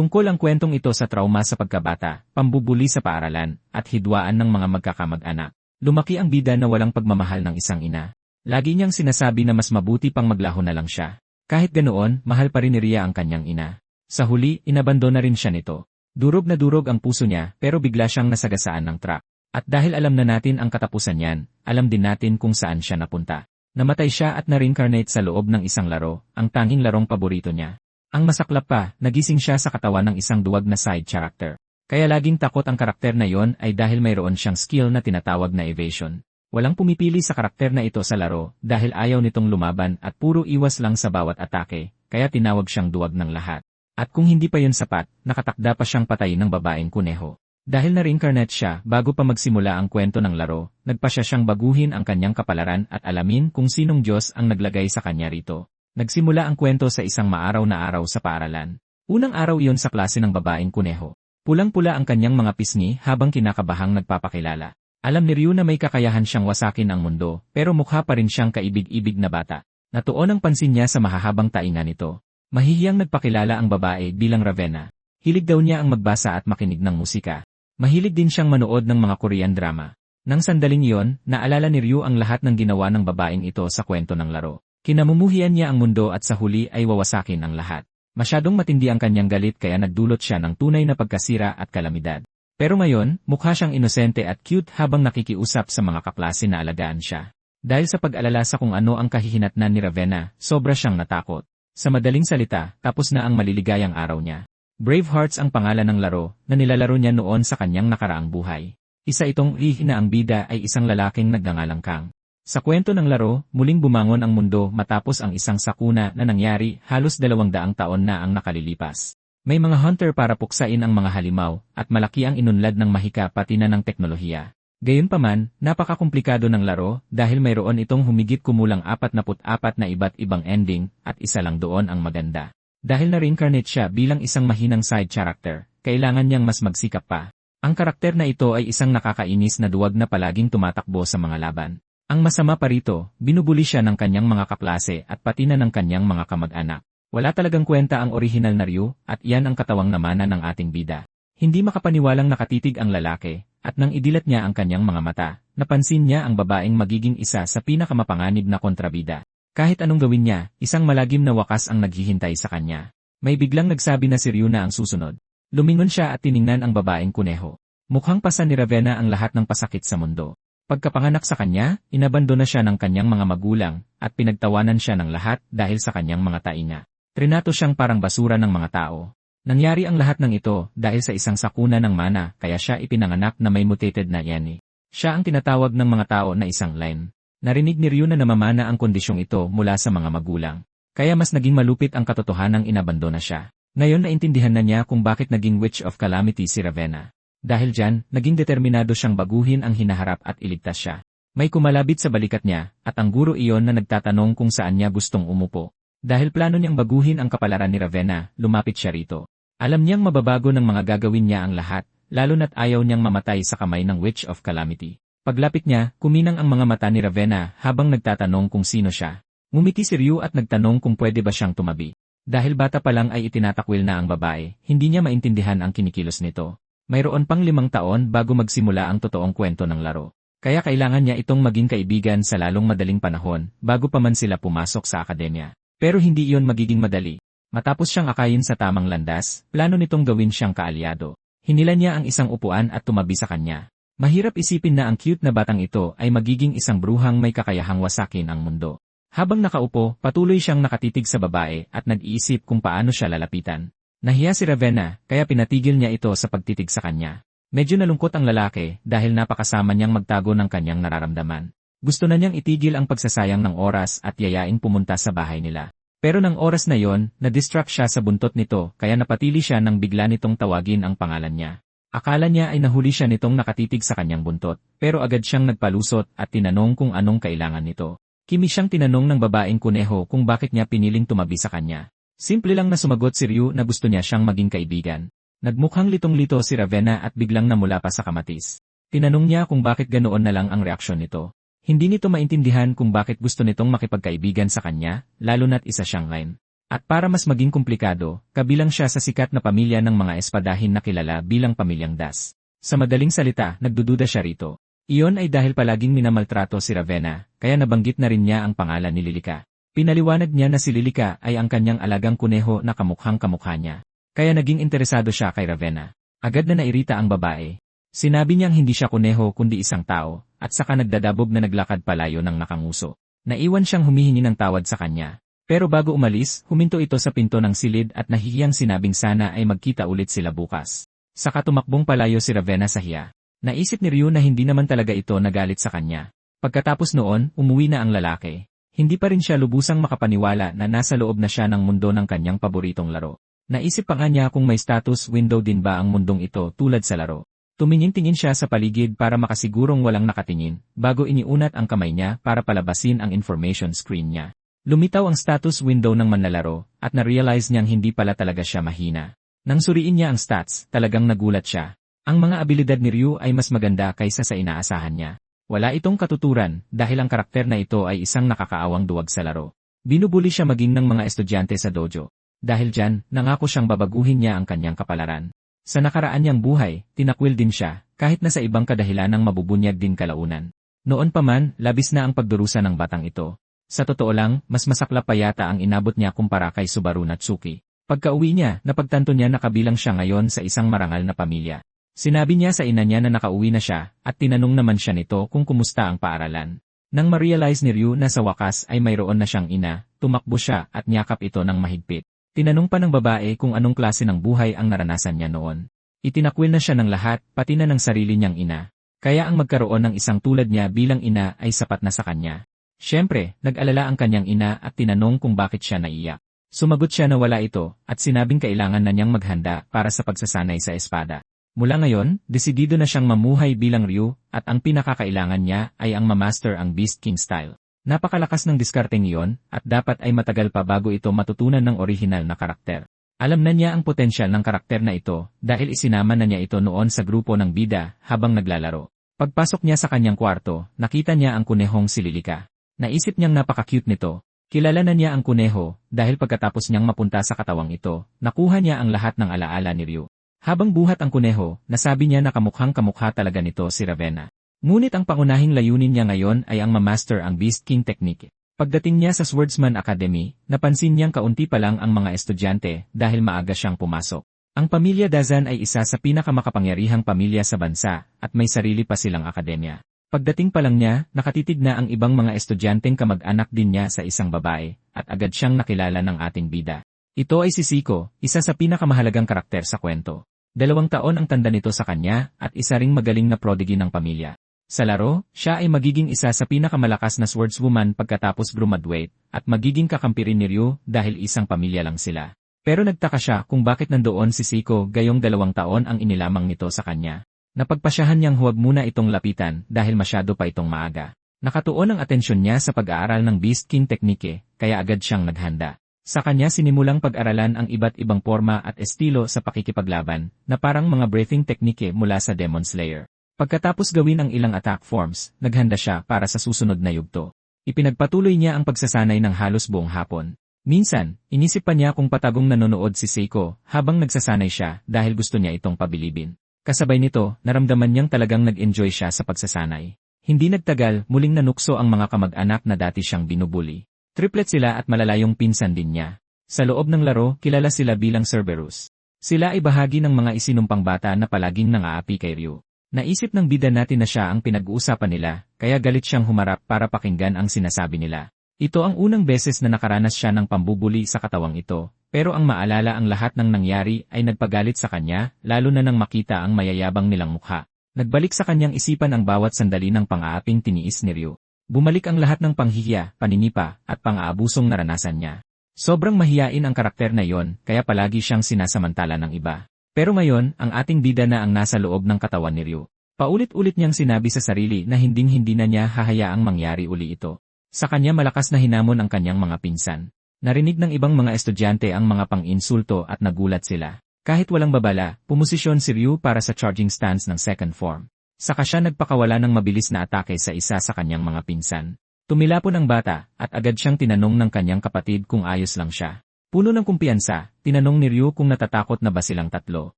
Tungkol ang kwentong ito sa trauma sa pagkabata, pambubuli sa paaralan, at hidwaan ng mga magkakamag-anak. Lumaki ang bida na walang pagmamahal ng isang ina. Lagi niyang sinasabi na mas mabuti pang maglaho na lang siya. Kahit ganoon, mahal pa rin ni Ria ang kanyang ina. Sa huli, inabandona rin siya nito. Durog na durog ang puso niya pero bigla siyang nasagasaan ng truck. At dahil alam na natin ang katapusan niyan, alam din natin kung saan siya napunta. Namatay siya at na-reincarnate sa loob ng isang laro, ang tanging larong paborito niya. Ang masaklap pa, nagising siya sa katawan ng isang duwag na side character. Kaya laging takot ang karakter na yon ay dahil mayroon siyang skill na tinatawag na evasion. Walang pumipili sa karakter na ito sa laro dahil ayaw nitong lumaban at puro iwas lang sa bawat atake, kaya tinawag siyang duwag ng lahat. At kung hindi pa yun sapat, nakatakda pa siyang patayin ng babaeng kuneho. Dahil na-reincarnate siya bago pa magsimula ang kwento ng laro, nagpasya siyang baguhin ang kanyang kapalaran at alamin kung sinong Diyos ang naglagay sa kanya rito. Nagsimula ang kwento sa isang maaraw na araw sa paaralan. Unang araw iyon sa klase ng babaeng kuneho. Pulang-pula ang kanyang mga pisngi habang kinakabahang nagpapakilala. Alam ni Ryu na may kakayahan siyang wasakin ang mundo, pero mukha pa rin siyang kaibig-ibig na bata. Natuon ang pansin niya sa mahahabang tainga nito. Mahihiyang nagpakilala ang babae bilang Ravenna. Hilig daw niya ang magbasa at makinig ng musika. Mahilig din siyang manood ng mga Korean drama. Nang sandaling iyon, naalala ni Ryu ang lahat ng ginawa ng babaeng ito sa kwento ng laro. Kinamumuhian niya ang mundo at sa huli ay wawasakin ang lahat. Masyadong matindi ang kanyang galit kaya nagdulot siya ng tunay na pagkasira at kalamidad. Pero ngayon, mukha siyang inosente at cute habang nakikiusap sa mga kaklase na alagaan siya. Dahil sa pag-alala sa kung ano ang kahihinatnan ni Ravenna, sobra siyang natakot. Sa madaling salita, tapos na ang maliligayang araw niya. Bravehearts ang pangalan ng laro na nilalaro niya noon sa kanyang nakaraang buhay. Isa itong na ang bida ay isang lalaking nagngangalang Kang. Sa kwento ng laro, muling bumangon ang mundo matapos ang isang sakuna na nangyari halos 200 taon na ang nakalilipas. May mga hunter para puksain ang mga halimaw at malaki ang inunlad ng mahika pati na ng teknolohiya. Gayunpaman, napakakomplikado ng laro dahil mayroon itong humigit kumulang 44 na iba't ibang ending at isa lang doon ang maganda. Dahil na-reincarnate siya bilang isang mahinang side character, kailangan niyang mas magsikap pa. Ang karakter na ito ay isang nakakainis na duwag na palaging tumatakbo sa mga laban. Ang masama pa rito, binubuli siya ng kanyang mga kaklase at pati na ng kanyang mga kamag-anak. Wala talagang kwenta ang orihinal na Ryu at iyan ang katawang namana ng ating bida. Hindi makapaniwalang nakatitig ang lalaki at nang idilat niya ang kanyang mga mata, napansin niya ang babaeng magiging isa sa pinakamapanganib na kontrabida. Kahit anong gawin niya, isang malagim na wakas ang naghihintay sa kanya. May biglang nagsabi na si Ryu na ang susunod. Lumingon siya at tiningnan ang babaeng kuneho. Mukhang pasa ni Ravenna ang lahat ng pasakit sa mundo. Pagkapanganak sa kanya, inabandona siya ng kanyang mga magulang at pinagtawanan siya ng lahat dahil sa kanyang mga tainga. Trinato siyang parang basura ng mga tao. Nangyari ang lahat ng ito dahil sa isang sakuna ng mana kaya siya ipinanganak na may mutated na yani. Siya ang tinatawag ng mga tao na isang line. Narinig ni Ryu na namamana ang kondisyong ito mula sa mga magulang. Kaya mas naging malupit ang katotohanang inabandona siya. Ngayon naintindihan na niya kung bakit naging Witch of Calamity si Ravenna. Dahil dyan, naging determinado siyang baguhin ang hinaharap at iligtas siya. May kumalabit sa balikat niya, at ang guro iyon na nagtatanong kung saan niya gustong umupo. Dahil plano niyang baguhin ang kapalaran ni Ravenna, lumapit siya rito. Alam niyang mababago ng mga gagawin niya ang lahat, lalo na't ayaw niyang mamatay sa kamay ng Witch of Calamity. Paglapit niya, kuminang ang mga mata ni Ravenna habang nagtatanong kung sino siya. Ngumiti si Ryu at nagtanong kung pwede ba siyang tumabi. Dahil bata pa lang ay itinatakwil na ang babae, hindi niya maintindihan ang kinikilos nito. Mayroon pang 5 taon bago magsimula ang totoong kwento ng laro. Kaya kailangan niya itong maging kaibigan sa lalong madaling panahon bago pa man sila pumasok sa akademya. Pero hindi iyon magiging madali. Matapos siyang akayin sa tamang landas, plano nitong gawin siyang kaalyado. Hinila niya ang isang upuan at tumabi sa kanya. Mahirap isipin na ang cute na batang ito ay magiging isang bruhang may kakayahang wasakin ang mundo. Habang nakaupo, patuloy siyang nakatitig sa babae at nag-iisip kung paano siya lalapitan. Nahiya si Ravenna, kaya pinatigil niya ito sa pagtitig sa kanya. Medyo nalungkot ang lalaki dahil napakasama niyang magtago ng kanyang nararamdaman. Gusto na niyang itigil ang pagsasayang ng oras at yayain pumunta sa bahay nila. Pero ng oras na yon, na-distract siya sa buntot nito kaya napatili siya nang bigla nitong tawagin ang pangalan niya. Akala niya ay nahuli siya nitong nakatitig sa kanyang buntot, pero agad siyang nagpalusot at tinanong kung anong kailangan nito. Kimi siyang tinanong ng babaeng kuneho kung bakit niya piniling tumabi sa kanya. Simple lang na sumagot si Ryu na gusto niya siyang maging kaibigan. Nagmukhang litong-lito si Ravenna at biglang namula pa sa kamatis. Tinanong niya kung bakit ganoon na lang ang reaksyon nito. Hindi nito maintindihan kung bakit gusto nitong makipagkaibigan sa kanya, lalo na't isa siyang line. At para mas maging komplikado, kabilang siya sa sikat na pamilya ng mga espadahin na kilala bilang pamilyang Das. Sa madaling salita, nagdududa siya rito. Iyon ay dahil palaging minamaltrato si Ravenna, kaya nabanggit na rin niya ang pangalan ni Lilica. Pinaliwanag niya na si Lilica ay ang kanyang alagang kuneho na kamukhang kamukha niya. Kaya naging interesado siya kay Ravenna. Agad na nairita ang babae. Sinabi niyang hindi siya kuneho kundi isang tao, at saka nagdadabog na naglakad palayo ng nakanguso. Naiwan siyang humihingi ng tawad sa kanya. Pero bago umalis, huminto ito sa pinto ng silid at nahihiyang sinabing sana ay magkita ulit sila bukas. Saka tumakbong palayo si Ravenna sa hiya. Naisip ni Ryu na hindi naman talaga ito nagalit sa kanya. Pagkatapos noon, umuwi na ang lalaki. Hindi pa rin siya lubusang makapaniwala na nasa loob na siya ng mundo ng kanyang paboritong laro. Naisip pa nga niya kung may status window din ba ang mundong ito tulad sa laro. Tumingin-tingin siya sa paligid para makasigurong walang nakatingin, bago iniunat ang kamay niya para palabasin ang information screen niya. Lumitaw ang status window ng manlalaro, at na-realize niyang hindi pala talaga siya mahina. Nang suriin niya ang stats, talagang nagulat siya. Ang mga abilidad ni Ryu ay mas maganda kaysa sa inaasahan niya. Wala itong katuturan, dahil ang karakter na ito ay isang nakakaawang duwag sa laro. Binubuli siya maging ng mga estudyante sa dojo. Dahil dyan, nangako siyang babaguhin niya ang kanyang kapalaran. Sa nakaraan niyang buhay, tinakwil din siya, kahit na sa ibang kadahilanang mabubunyag din kalaunan. Noon pa man, labis na ang pagdurusa ng batang ito. Sa totoo lang, mas masaklap pa yata ang inabot niya kumpara kay Subaru Natsuki. Pagka-uwi niya, napagtanto niya na kabilang siya ngayon sa isang marangal na pamilya. Sinabi niya sa ina niya na nakauwi na siya, at tinanong naman siya nito kung kumusta ang paaralan. Nang ma-realize ni Ryu na sa wakas ay mayroon na siyang ina, tumakbo siya at niyakap ito ng mahigpit. Tinanong pa ng babae kung anong klase ng buhay ang naranasan niya noon. Itinakwil na siya ng lahat, pati na ng sarili niyang ina. Kaya ang magkaroon ng isang tulad niya bilang ina ay sapat na sa kanya. Siyempre, nag-alala ang kanyang ina at tinanong kung bakit siya naiyak. Sumagot siya na wala ito, at sinabing kailangan na niyang maghanda para sa pagsasanay sa espada. Mula ngayon, desidido na siyang mamuhay bilang Ryu, at ang pinakakailangan niya ay ang mamaster ang Beast King style. Napakalakas ng diskarteng iyon, at dapat ay matagal pa bago ito matutunan ng orihinal na karakter. Alam na niya ang potensyal ng karakter na ito, dahil isinama na niya ito noon sa grupo ng bida habang naglalaro. Pagpasok niya sa kanyang kwarto, nakita niya ang kunehong si Lilica. Naisip niyang napaka-cute nito. Kilala na niya ang kuneho, dahil pagkatapos niyang mapunta sa katawang ito, nakuha niya ang lahat ng alaala ni Ryu. Habang buhat ang kuneho, nasabi niya na kamukhang kamukha talaga nito si Ravenna. Ngunit ang pangunahing layunin niya ngayon ay ang mamaster ang Beast King technique. Pagdating niya sa Swordsman Academy, napansin niyang kaunti pa lang ang mga estudyante dahil maaga siyang pumasok. Ang pamilya Dazan ay isa sa pinakamakapangyarihang pamilya sa bansa, at may sarili pa silang akademya. Pagdating pa lang niya, nakatitig na ang ibang mga estudyanteng kamag-anak din niya sa isang babae, at agad siyang nakilala ng ating bida. Ito ay si Siko, isa sa pinakamahalagang karakter sa kwento. 2 taon ang tanda nito sa kanya, at isa ring magaling na prodigy ng pamilya. Sa laro, siya ay magiging isa sa pinakamalakas na swordswoman pagkatapos graduate, at magiging kakampi rin ni Ryu dahil isang pamilya lang sila. Pero nagtaka siya kung bakit nandoon si Siko gayong 2 taon ang inilamang nito sa kanya. Napagpasyahan niyang huwag muna itong lapitan dahil masyado pa itong maaga. Nakatuon ang atensyon niya sa pag-aaral ng Beast King technique, kaya agad siyang naghanda. Sa kanya sinimulang pag-aralan ang iba't ibang forma at estilo sa pakikipaglaban, na parang mga breathing technique mula sa Demon Slayer. Pagkatapos gawin ang ilang attack forms, naghanda siya para sa susunod na yugto. Ipinagpatuloy niya ang pagsasanay ng halos buong hapon. Minsan, inisip pa niya kung patagong nanonood si Seiko habang nagsasanay siya dahil gusto niya itong pabilibin. Kasabay nito, naramdaman niyang talagang nag-enjoy siya sa pagsasanay. Hindi nagtagal, muling nanukso ang mga kamag-anak na dati siyang binubuli. Triplet sila at malalayong pinsan din niya. Sa loob ng laro, kilala sila bilang Cerberus. Sila ay bahagi ng mga isinumpang bata na palaging nang-aapi kay Ryu. Naisip ng bida natin na siya ang pinag-uusapan nila, kaya galit siyang humarap para pakinggan ang sinasabi nila. Ito ang unang beses na nakaranas siya ng pambubuli sa katawang ito. Pero ang maalala ang lahat ng nangyari ay nagpagalit sa kanya, lalo na nang makita ang mayayabang nilang mukha. Nagbalik sa kanyang isipan ang bawat sandali ng pang-aaping tiniis ni Ryu. Bumalik ang lahat ng panghihiya, paninipa, at pang-aabusong naranasan niya. Sobrang mahiyain ang karakter na yon, kaya palagi siyang sinasamantala ng iba. Pero ngayon, ang ating bida na ang nasa loob ng katawan ni Ryu. Paulit-ulit niyang sinabi sa sarili na hinding-hindi na niya hahayaang mangyari uli ito. Sa kanya malakas na hinamon ang kanyang mga pinsan. Narinig ng ibang mga estudyante ang mga pang-insulto at nagulat sila. Kahit walang babala, pumosisyon si Ryu para sa charging stance ng second form. Saka siya nagpakawala ng mabilis na atake sa isa sa kanyang mga pinsan. Tumilapon ang bata, at agad siyang tinanong ng kanyang kapatid kung ayos lang siya. Puno ng kumpiyansa, tinanong ni Ryu kung natatakot na ba silang tatlo.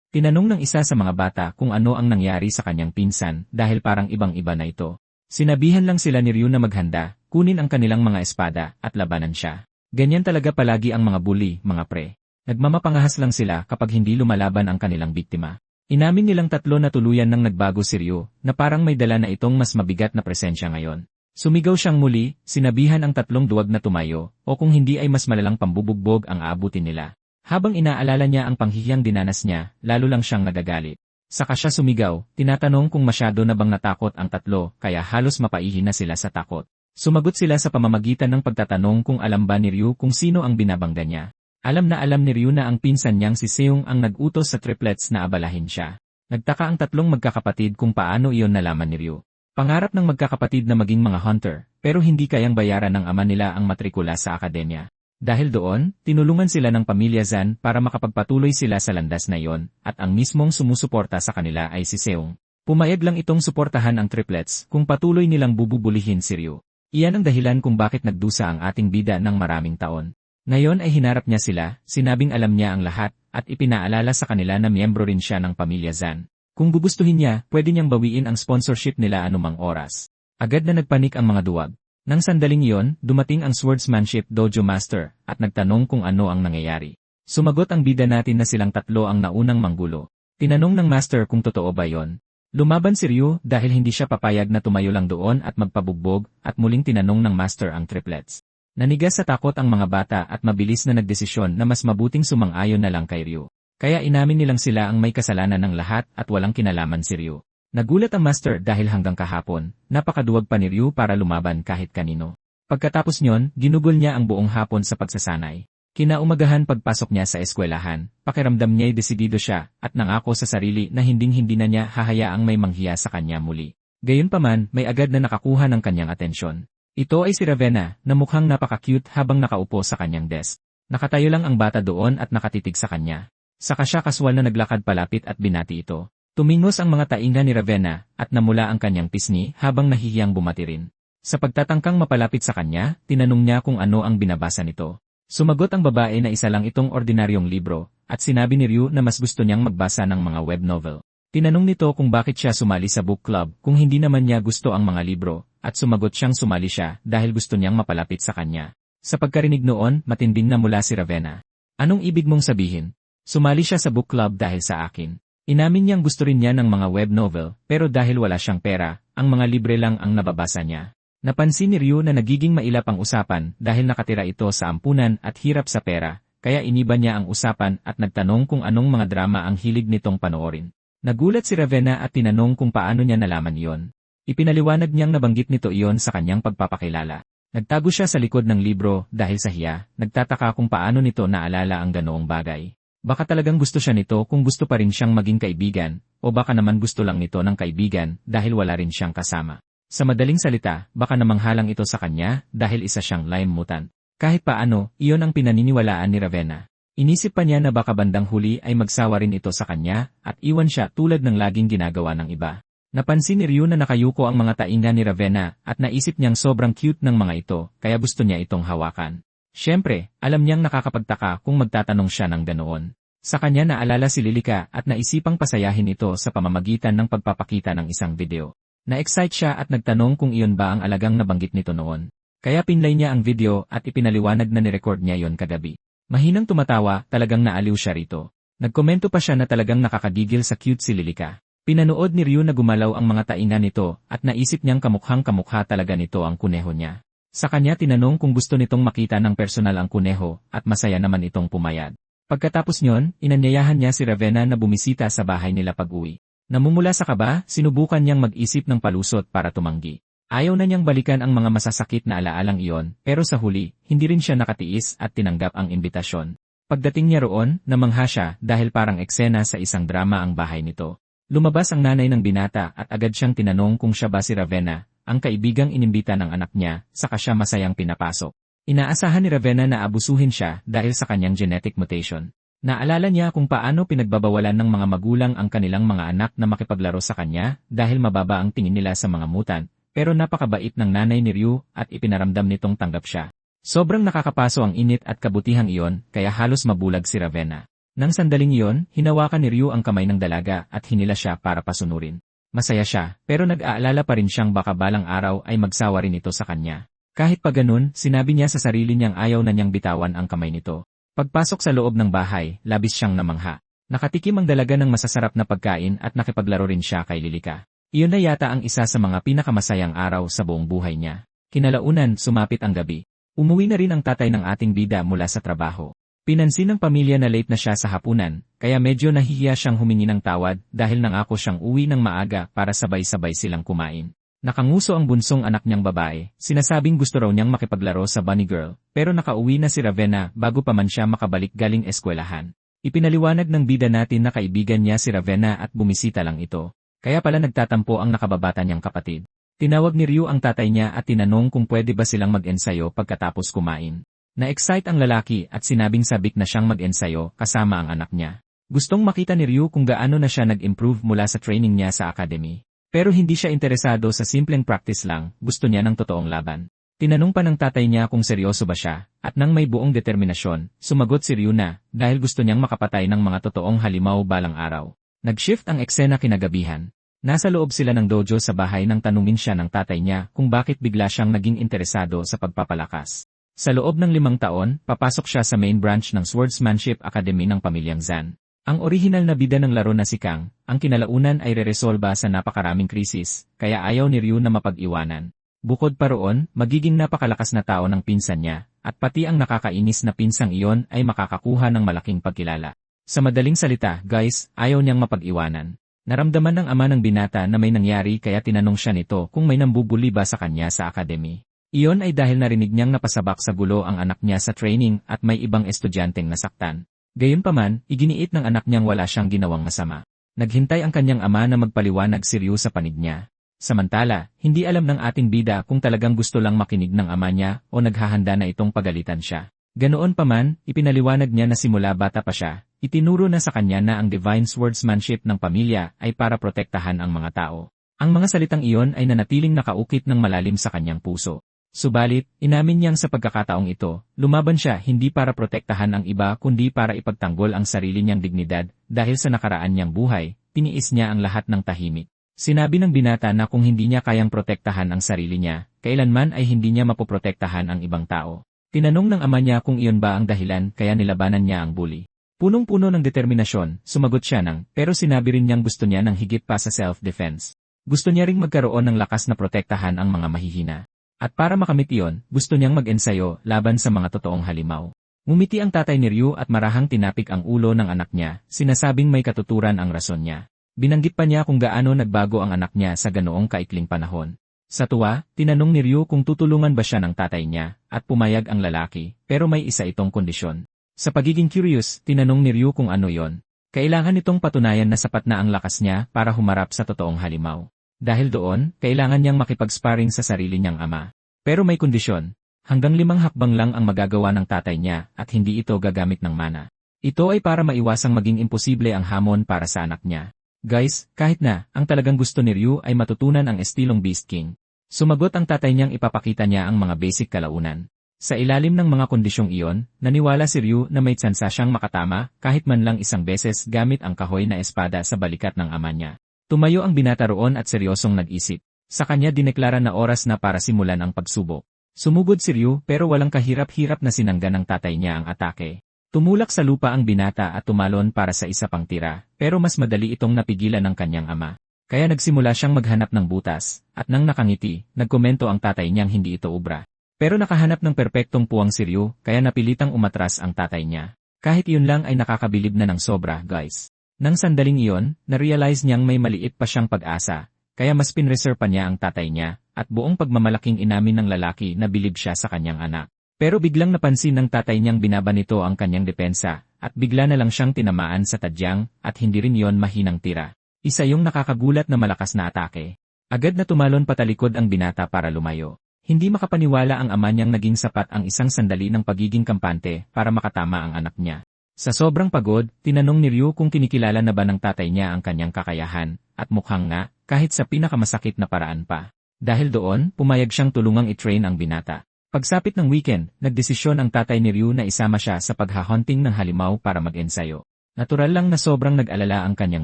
Tinanong ng isa sa mga bata kung ano ang nangyari sa kanyang pinsan dahil parang ibang-iba na ito. Sinabihan lang sila ni Ryu na maghanda, kunin ang kanilang mga espada at labanan siya. Ganyan talaga palagi ang mga bully, mga pre. Nagmamapangahas lang sila kapag hindi lumalaban ang kanilang biktima. Inamin nilang tatlo na tuluyan nang nagbago si Ryu, na parang may dala na itong mas mabigat na presensya ngayon. Sumigaw siyang muli, sinabihan ang tatlong duwag na tumayo, o kung hindi ay mas malalang pambubugbog ang aabutin nila. Habang inaalala niya ang panghihiyang dinanas niya, lalo lang siyang nagagalit. Saka siya sumigaw, tinatanong kung masyado na bang natakot ang tatlo, kaya halos mapaihi na sila sa takot. Sumagot sila sa pamamagitan ng pagtatanong kung alam ba ni Ryu kung sino ang binabangga niya. Alam na alam ni Ryu na ang pinsan niyang si Seung ang nag-utos sa triplets na abalahin siya. Nagtaka ang tatlong magkakapatid kung paano iyon nalaman ni Ryu. Pangarap ng magkakapatid na maging mga hunter, pero hindi kayang bayaran ng ama nila ang matrikula sa akademya. Dahil doon, tinulungan sila ng pamilya Zan para makapagpatuloy sila sa landas na iyon, at ang mismong sumusuporta sa kanila ay si Seung. Pumayag lang itong suportahan ang triplets kung patuloy nilang bububulihin si Ryu. Iyan ang dahilan kung bakit nagdusa ang ating bida ng maraming taon. Ngayon ay hinarap niya sila, sinabing alam niya ang lahat, at ipinaalala sa kanila na miyembro rin siya ng pamilya Zan. Kung gugustuhin niya, pwede niyang bawiin ang sponsorship nila anumang oras. Agad na nagpanik ang mga duwag. Nang sandaling iyon, dumating ang Swordsmanship Dojo Master, at nagtanong kung ano ang nangyayari. Sumagot ang bida natin na silang tatlo ang naunang manggulo. Tinanong ng Master kung totoo ba yon. Lumaban si Ryu dahil hindi siya papayag na tumayo lang doon at magpabugbog, at muling tinanong ng Master ang triplets. Nanigas sa takot ang mga bata at mabilis na nagdesisyon na mas mabuting sumang-ayon na lang kay Ryu. Kaya inamin nilang sila ang may kasalanan ng lahat at walang kinalaman si Ryu. Nagulat ang Master dahil hanggang kahapon, napakaduwag pa ni Ryu para lumaban kahit kanino. Pagkatapos nyon, ginugol niya ang buong hapon sa pagsasanay. Kinaumagahan pagpasok niya sa eskwelahan, pakiramdam niya'y desidido siya, at nangako sa sarili na hinding-hindi na niya hahayaang may manghiya sa kanya muli. Gayunpaman, may agad na nakakuha ng kanyang atensyon. Ito ay si Ravenna, na mukhang napaka-cute habang nakaupo sa kanyang desk. Nakatayo lang ang bata doon at nakatitig sa kanya. Saka siya kaswal na naglakad palapit at binati ito. Tumingos ang mga tainga ni Ravenna, at namula ang kanyang pisngi habang nahihiyang bumati rin. Sa pagtatangkang mapalapit sa kanya, tinanong niya kung ano ang binabasa nito. Sumagot ang babae na isa lang itong ordinaryong libro, at sinabi ni Ryu na mas gusto niyang magbasa ng mga web novel. Tinanong nito kung bakit siya sumali sa book club kung hindi naman niya gusto ang mga libro, at sumagot siyang sumali siya dahil gusto niyang mapalapit sa kanya. Sa pagkarinig noon, matinding na mula si Ravenna. Anong ibig mong sabihin? Sumali siya sa book club dahil sa akin. Inamin niyang gusto rin niya ng mga web novel, pero dahil wala siyang pera, ang mga libre lang ang nababasa niya. Napansin ni Ryu na nagiging mailap ang usapan dahil nakatira ito sa ampunan at hirap sa pera, kaya iniba niya ang usapan at nagtanong kung anong mga drama ang hilig nitong panoorin. Nagulat si Ravenna at tinanong kung paano niya nalaman iyon. Ipinaliwanag niyang nabanggit nito iyon sa kanyang pagpapakilala. Nagtago siya sa likod ng libro dahil sa hiya, nagtataka kung paano nito naalala ang ganoong bagay. Baka talagang gusto siya nito kung gusto pa rin siyang maging kaibigan, o baka naman gusto lang nito ng kaibigan dahil wala rin siyang kasama. Sa madaling salita, baka namanghalang ito sa kanya dahil isa siyang lime mutant. Kahit paano, iyon ang pinaniniwalaan ni Ravenna. Inisip pa niya na baka bandang huli ay magsawa rin ito sa kanya at iwan siya tulad ng laging ginagawa ng iba. Napansin ni Ryu na nakayuko ang mga tainga ni Ravenna at naisip niyang sobrang cute ng mga ito kaya gusto niya itong hawakan. Siyempre, alam niyang nakakapagtaka kung magtatanong siya ng ganoon. Sa kanya naalala si Lilika at naisipang pasayahin ito sa pamamagitan ng pagpapakita ng isang video. Na-excite siya at nagtanong kung iyon ba ang alagang nabanggit nito noon. Kaya pinlay niya ang video at ipinaliwanag na nirecord niya yon kagabi. Mahinang tumatawa, talagang naaliw siya rito. Nagkomento pa siya na talagang nakakagigil sa cute si Lilika. Pinanood ni Ryu na gumalaw ang mga tainga nito at naisip niyang kamukhang-kamukha talaga nito ang kuneho niya. Sa kanya tinanong kung gusto nitong makita ng personal ang kuneho at masaya naman itong pumayag. Pagkatapos nyon, inanyayahan niya si Ravenna na bumisita sa bahay nila pag-uwi. Namumula sa kaba, sinubukan niyang mag-isip ng palusot para tumanggi. Ayaw na niyang balikan ang mga masasakit na alaalang iyon, pero sa huli, hindi rin siya nakatiis at tinanggap ang imbitasyon. Pagdating niya roon, namangha siya dahil parang eksena sa isang drama ang bahay nito. Lumabas ang nanay ng binata at agad siyang tinanong kung siya ba si Ravenna, ang kaibigang inimbita ng anak niya, saka siya masayang pinapasok. Inaasahan ni Ravenna na abusuhin siya dahil sa kanyang genetic mutation. Naalala niya kung paano pinagbabawalan ng mga magulang ang kanilang mga anak na makipaglaro sa kanya dahil mababa ang tingin nila sa mga mutant, pero napakabait ng nanay ni Ryu at ipinaramdam nitong tanggap siya. Sobrang nakakapaso ang init at kabutihang iyon, kaya halos mabulag si Ravenna. Nang sandaling iyon, hinawakan ni Ryu ang kamay ng dalaga at hinila siya para pasunurin. Masaya siya, pero nag-aalala pa rin siyang baka balang araw ay magsawa rin ito sa kanya. Kahit pa ganun, sinabi niya sa sarili niyang ayaw na niyang bitawan ang kamay nito. Pagpasok sa loob ng bahay, labis siyang namangha. Nakatikim ang dalaga ng masasarap na pagkain at nakipaglaro rin siya kay Lilika. Iyon na yata ang isa sa mga pinakamasayang araw sa buong buhay niya. Kinalaunan, sumapit ang gabi. Umuwi na rin ang tatay ng ating bida mula sa trabaho. Pinansin ng pamilya na late na siya sa hapunan, kaya medyo nahihiya siyang humingi ng tawad dahil nangako siyang uwi ng maaga para sabay-sabay silang kumain. Nakanguso ang bunsong anak niyang babae, sinasabing gusto raw niyang makipaglaro sa bunny girl, pero nakauwi na si Ravenna bago pa man siya makabalik galing eskwelahan. Ipinaliwanag ng bida natin na kaibigan niya si Ravenna at bumisita lang ito, kaya pala nagtatampo ang nakababata niyang kapatid. Tinawag ni Ryu ang tatay niya at tinanong kung pwede ba silang mag-ensayo pagkatapos kumain. Na-excite ang lalaki at sinabing sabik na siyang mag-ensayo kasama ang anak niya. Gustong makita ni Ryu kung gaano na siya nag-improve mula sa training niya sa academy. Pero hindi siya interesado sa simpleng practice lang, gusto niya ng totoong laban. Tinanong pa ng tatay niya kung seryoso ba siya, at nang may buong determinasyon, sumagot si Ryu na, dahil gusto niyang makapatay ng mga totoong halimaw balang araw. Nag-shift ang eksena kinagabihan. Nasa loob sila ng dojo sa bahay nang tanungin siya ng tatay niya kung bakit bigla siyang naging interesado sa pagpapalakas. Sa loob ng 5 taon, papasok siya sa main branch ng Swordsmanship Academy ng pamilyang Zan. Ang orihinal na bida ng laro na si Kang, ang kinalaunan ay reresolba sa napakaraming krisis, kaya ayaw ni Ryu na mapag-iwanan. Bukod pa roon, magiging napakalakas na tao ng pinsan niya, at pati ang nakakainis na pinsang iyon ay makakakuha ng malaking pagkilala. Sa madaling salita, guys, ayaw niyang mapag-iwanan. Naramdaman ng ama ng binata na may nangyari kaya tinanong siya nito kung may nambubuli ba sa kanya sa academy. Iyon ay dahil narinig niyang napasabak sa gulo ang anak niya sa training at may ibang estudyanteng nasaktan. Gayunpaman, iginiit ng anak niyang wala siyang ginawang masama. Naghintay ang kanyang ama na magpaliwanag si Ryu sa panig niya. Samantala, hindi alam ng ating bida kung talagang gusto lang makinig ng ama niya o naghahanda na itong pagalitan siya. Ganoon pa man, ipinaliwanag niya na simula bata pa siya. Itinuro na sa kanya na ang divine swordsmanship ng pamilya ay para protektahan ang mga tao. Ang mga salitang iyon ay nanatiling nakaukit ng malalim sa kanyang puso. Subalit, inamin niyang sa pagkakataong ito, lumaban siya hindi para protektahan ang iba kundi para ipagtanggol ang sarili niyang dignidad dahil sa nakaraan niyang buhay, tiniis niya ang lahat ng tahimik. Sinabi ng binata na kung hindi niya kayang protektahan ang sarili niya, kailanman ay hindi niya mapoprotektahan ang ibang tao. Tinanong ng ama niya kung iyon ba ang dahilan kaya nilabanan niya ang bully. Punong-puno ng determinasyon, sumagot siya pero sinabi rin niyang gusto niya ng higit pa sa self-defense. Gusto niya ring magkaroon ng lakas na protektahan ang mga mahihina. At para makamit iyon, gusto niyang mag-ensayo laban sa mga totoong halimaw. Ngumiti ang tatay ni Ryu at marahang tinapik ang ulo ng anak niya, sinasabing may katuturan ang rason niya. Binanggit pa niya kung gaano nagbago ang anak niya sa ganoong kaikling panahon. Sa tuwa, tinanong ni Ryu kung tutulungan ba siya ng tatay niya, at pumayag ang lalaki, pero may isa itong kondisyon. Sa pagiging curious, tinanong ni Ryu kung ano yon. Kailangan itong patunayan na sapat na ang lakas niya para humarap sa totoong halimaw. Dahil doon, kailangan niyang makipag-sparring sa sarili niyang ama. Pero may kondisyon. Hanggang 5 hakbang lang ang magagawa ng tatay niya at hindi ito gagamit ng mana. Ito ay para maiwasang maging imposible ang hamon para sa anak niya. Guys, kahit na, ang talagang gusto ni Ryu ay matutunan ang estilong Beast King. Sumagot ang tatay niyang ipapakita niya ang mga basic kalaunan. Sa ilalim ng mga kondisyong iyon, naniwala si Ryu na may tsansa siyang makatama kahit man lang isang beses gamit ang kahoy na espada sa balikat ng ama niya. Tumayo ang binata roon at seryosong nag-isip. Sa kanya dineklara na oras na para simulan ang pagsubok. Sumugod si Ryu pero walang kahirap-hirap na sinangga ng tatay niya ang atake. Tumulak sa lupa ang binata at tumalon para sa isa pang tira, pero mas madali itong napigilan ng kanyang ama. Kaya nagsimula siyang maghanap ng butas, at nang nakangiti, nagkomento ang tatay niyang hindi ito ubra. Pero nakahanap ng perpektong puwang si Ryu, kaya napilitang umatras ang tatay niya. Kahit iyon lang ay nakakabilib na ng sobra, guys. Nang sandaling iyon, na-realize niyang may maliit pa siyang pag-asa, kaya mas pinreserve pa niya ang tatay niya, at buong pagmamalaking inamin ng lalaki na bilib siya sa kanyang anak. Pero biglang napansin ng tatay niyang binaba nito ang kanyang depensa, at bigla na lang siyang tinamaan sa tadyang, at hindi rin yon mahinang tira. Isa yung nakakagulat na malakas na atake. Agad na tumalon patalikod ang binata para lumayo. Hindi makapaniwala ang ama niyang naging sapat ang isang sandali ng pagiging kampante para makatama ang anak niya. Sa sobrang pagod, tinanong ni Ryu kung kinikilala na ba ng tatay niya ang kanyang kakayahan, at mukhang nga, kahit sa pinakamasakit na paraan pa. Dahil doon, pumayag siyang tulungang i-train ang binata. Pagsapit ng weekend, nagdesisyon ang tatay ni Ryu na isama siya sa paghahunting ng halimaw para mag-ensayo. Natural lang na sobrang nag-alala ang kanyang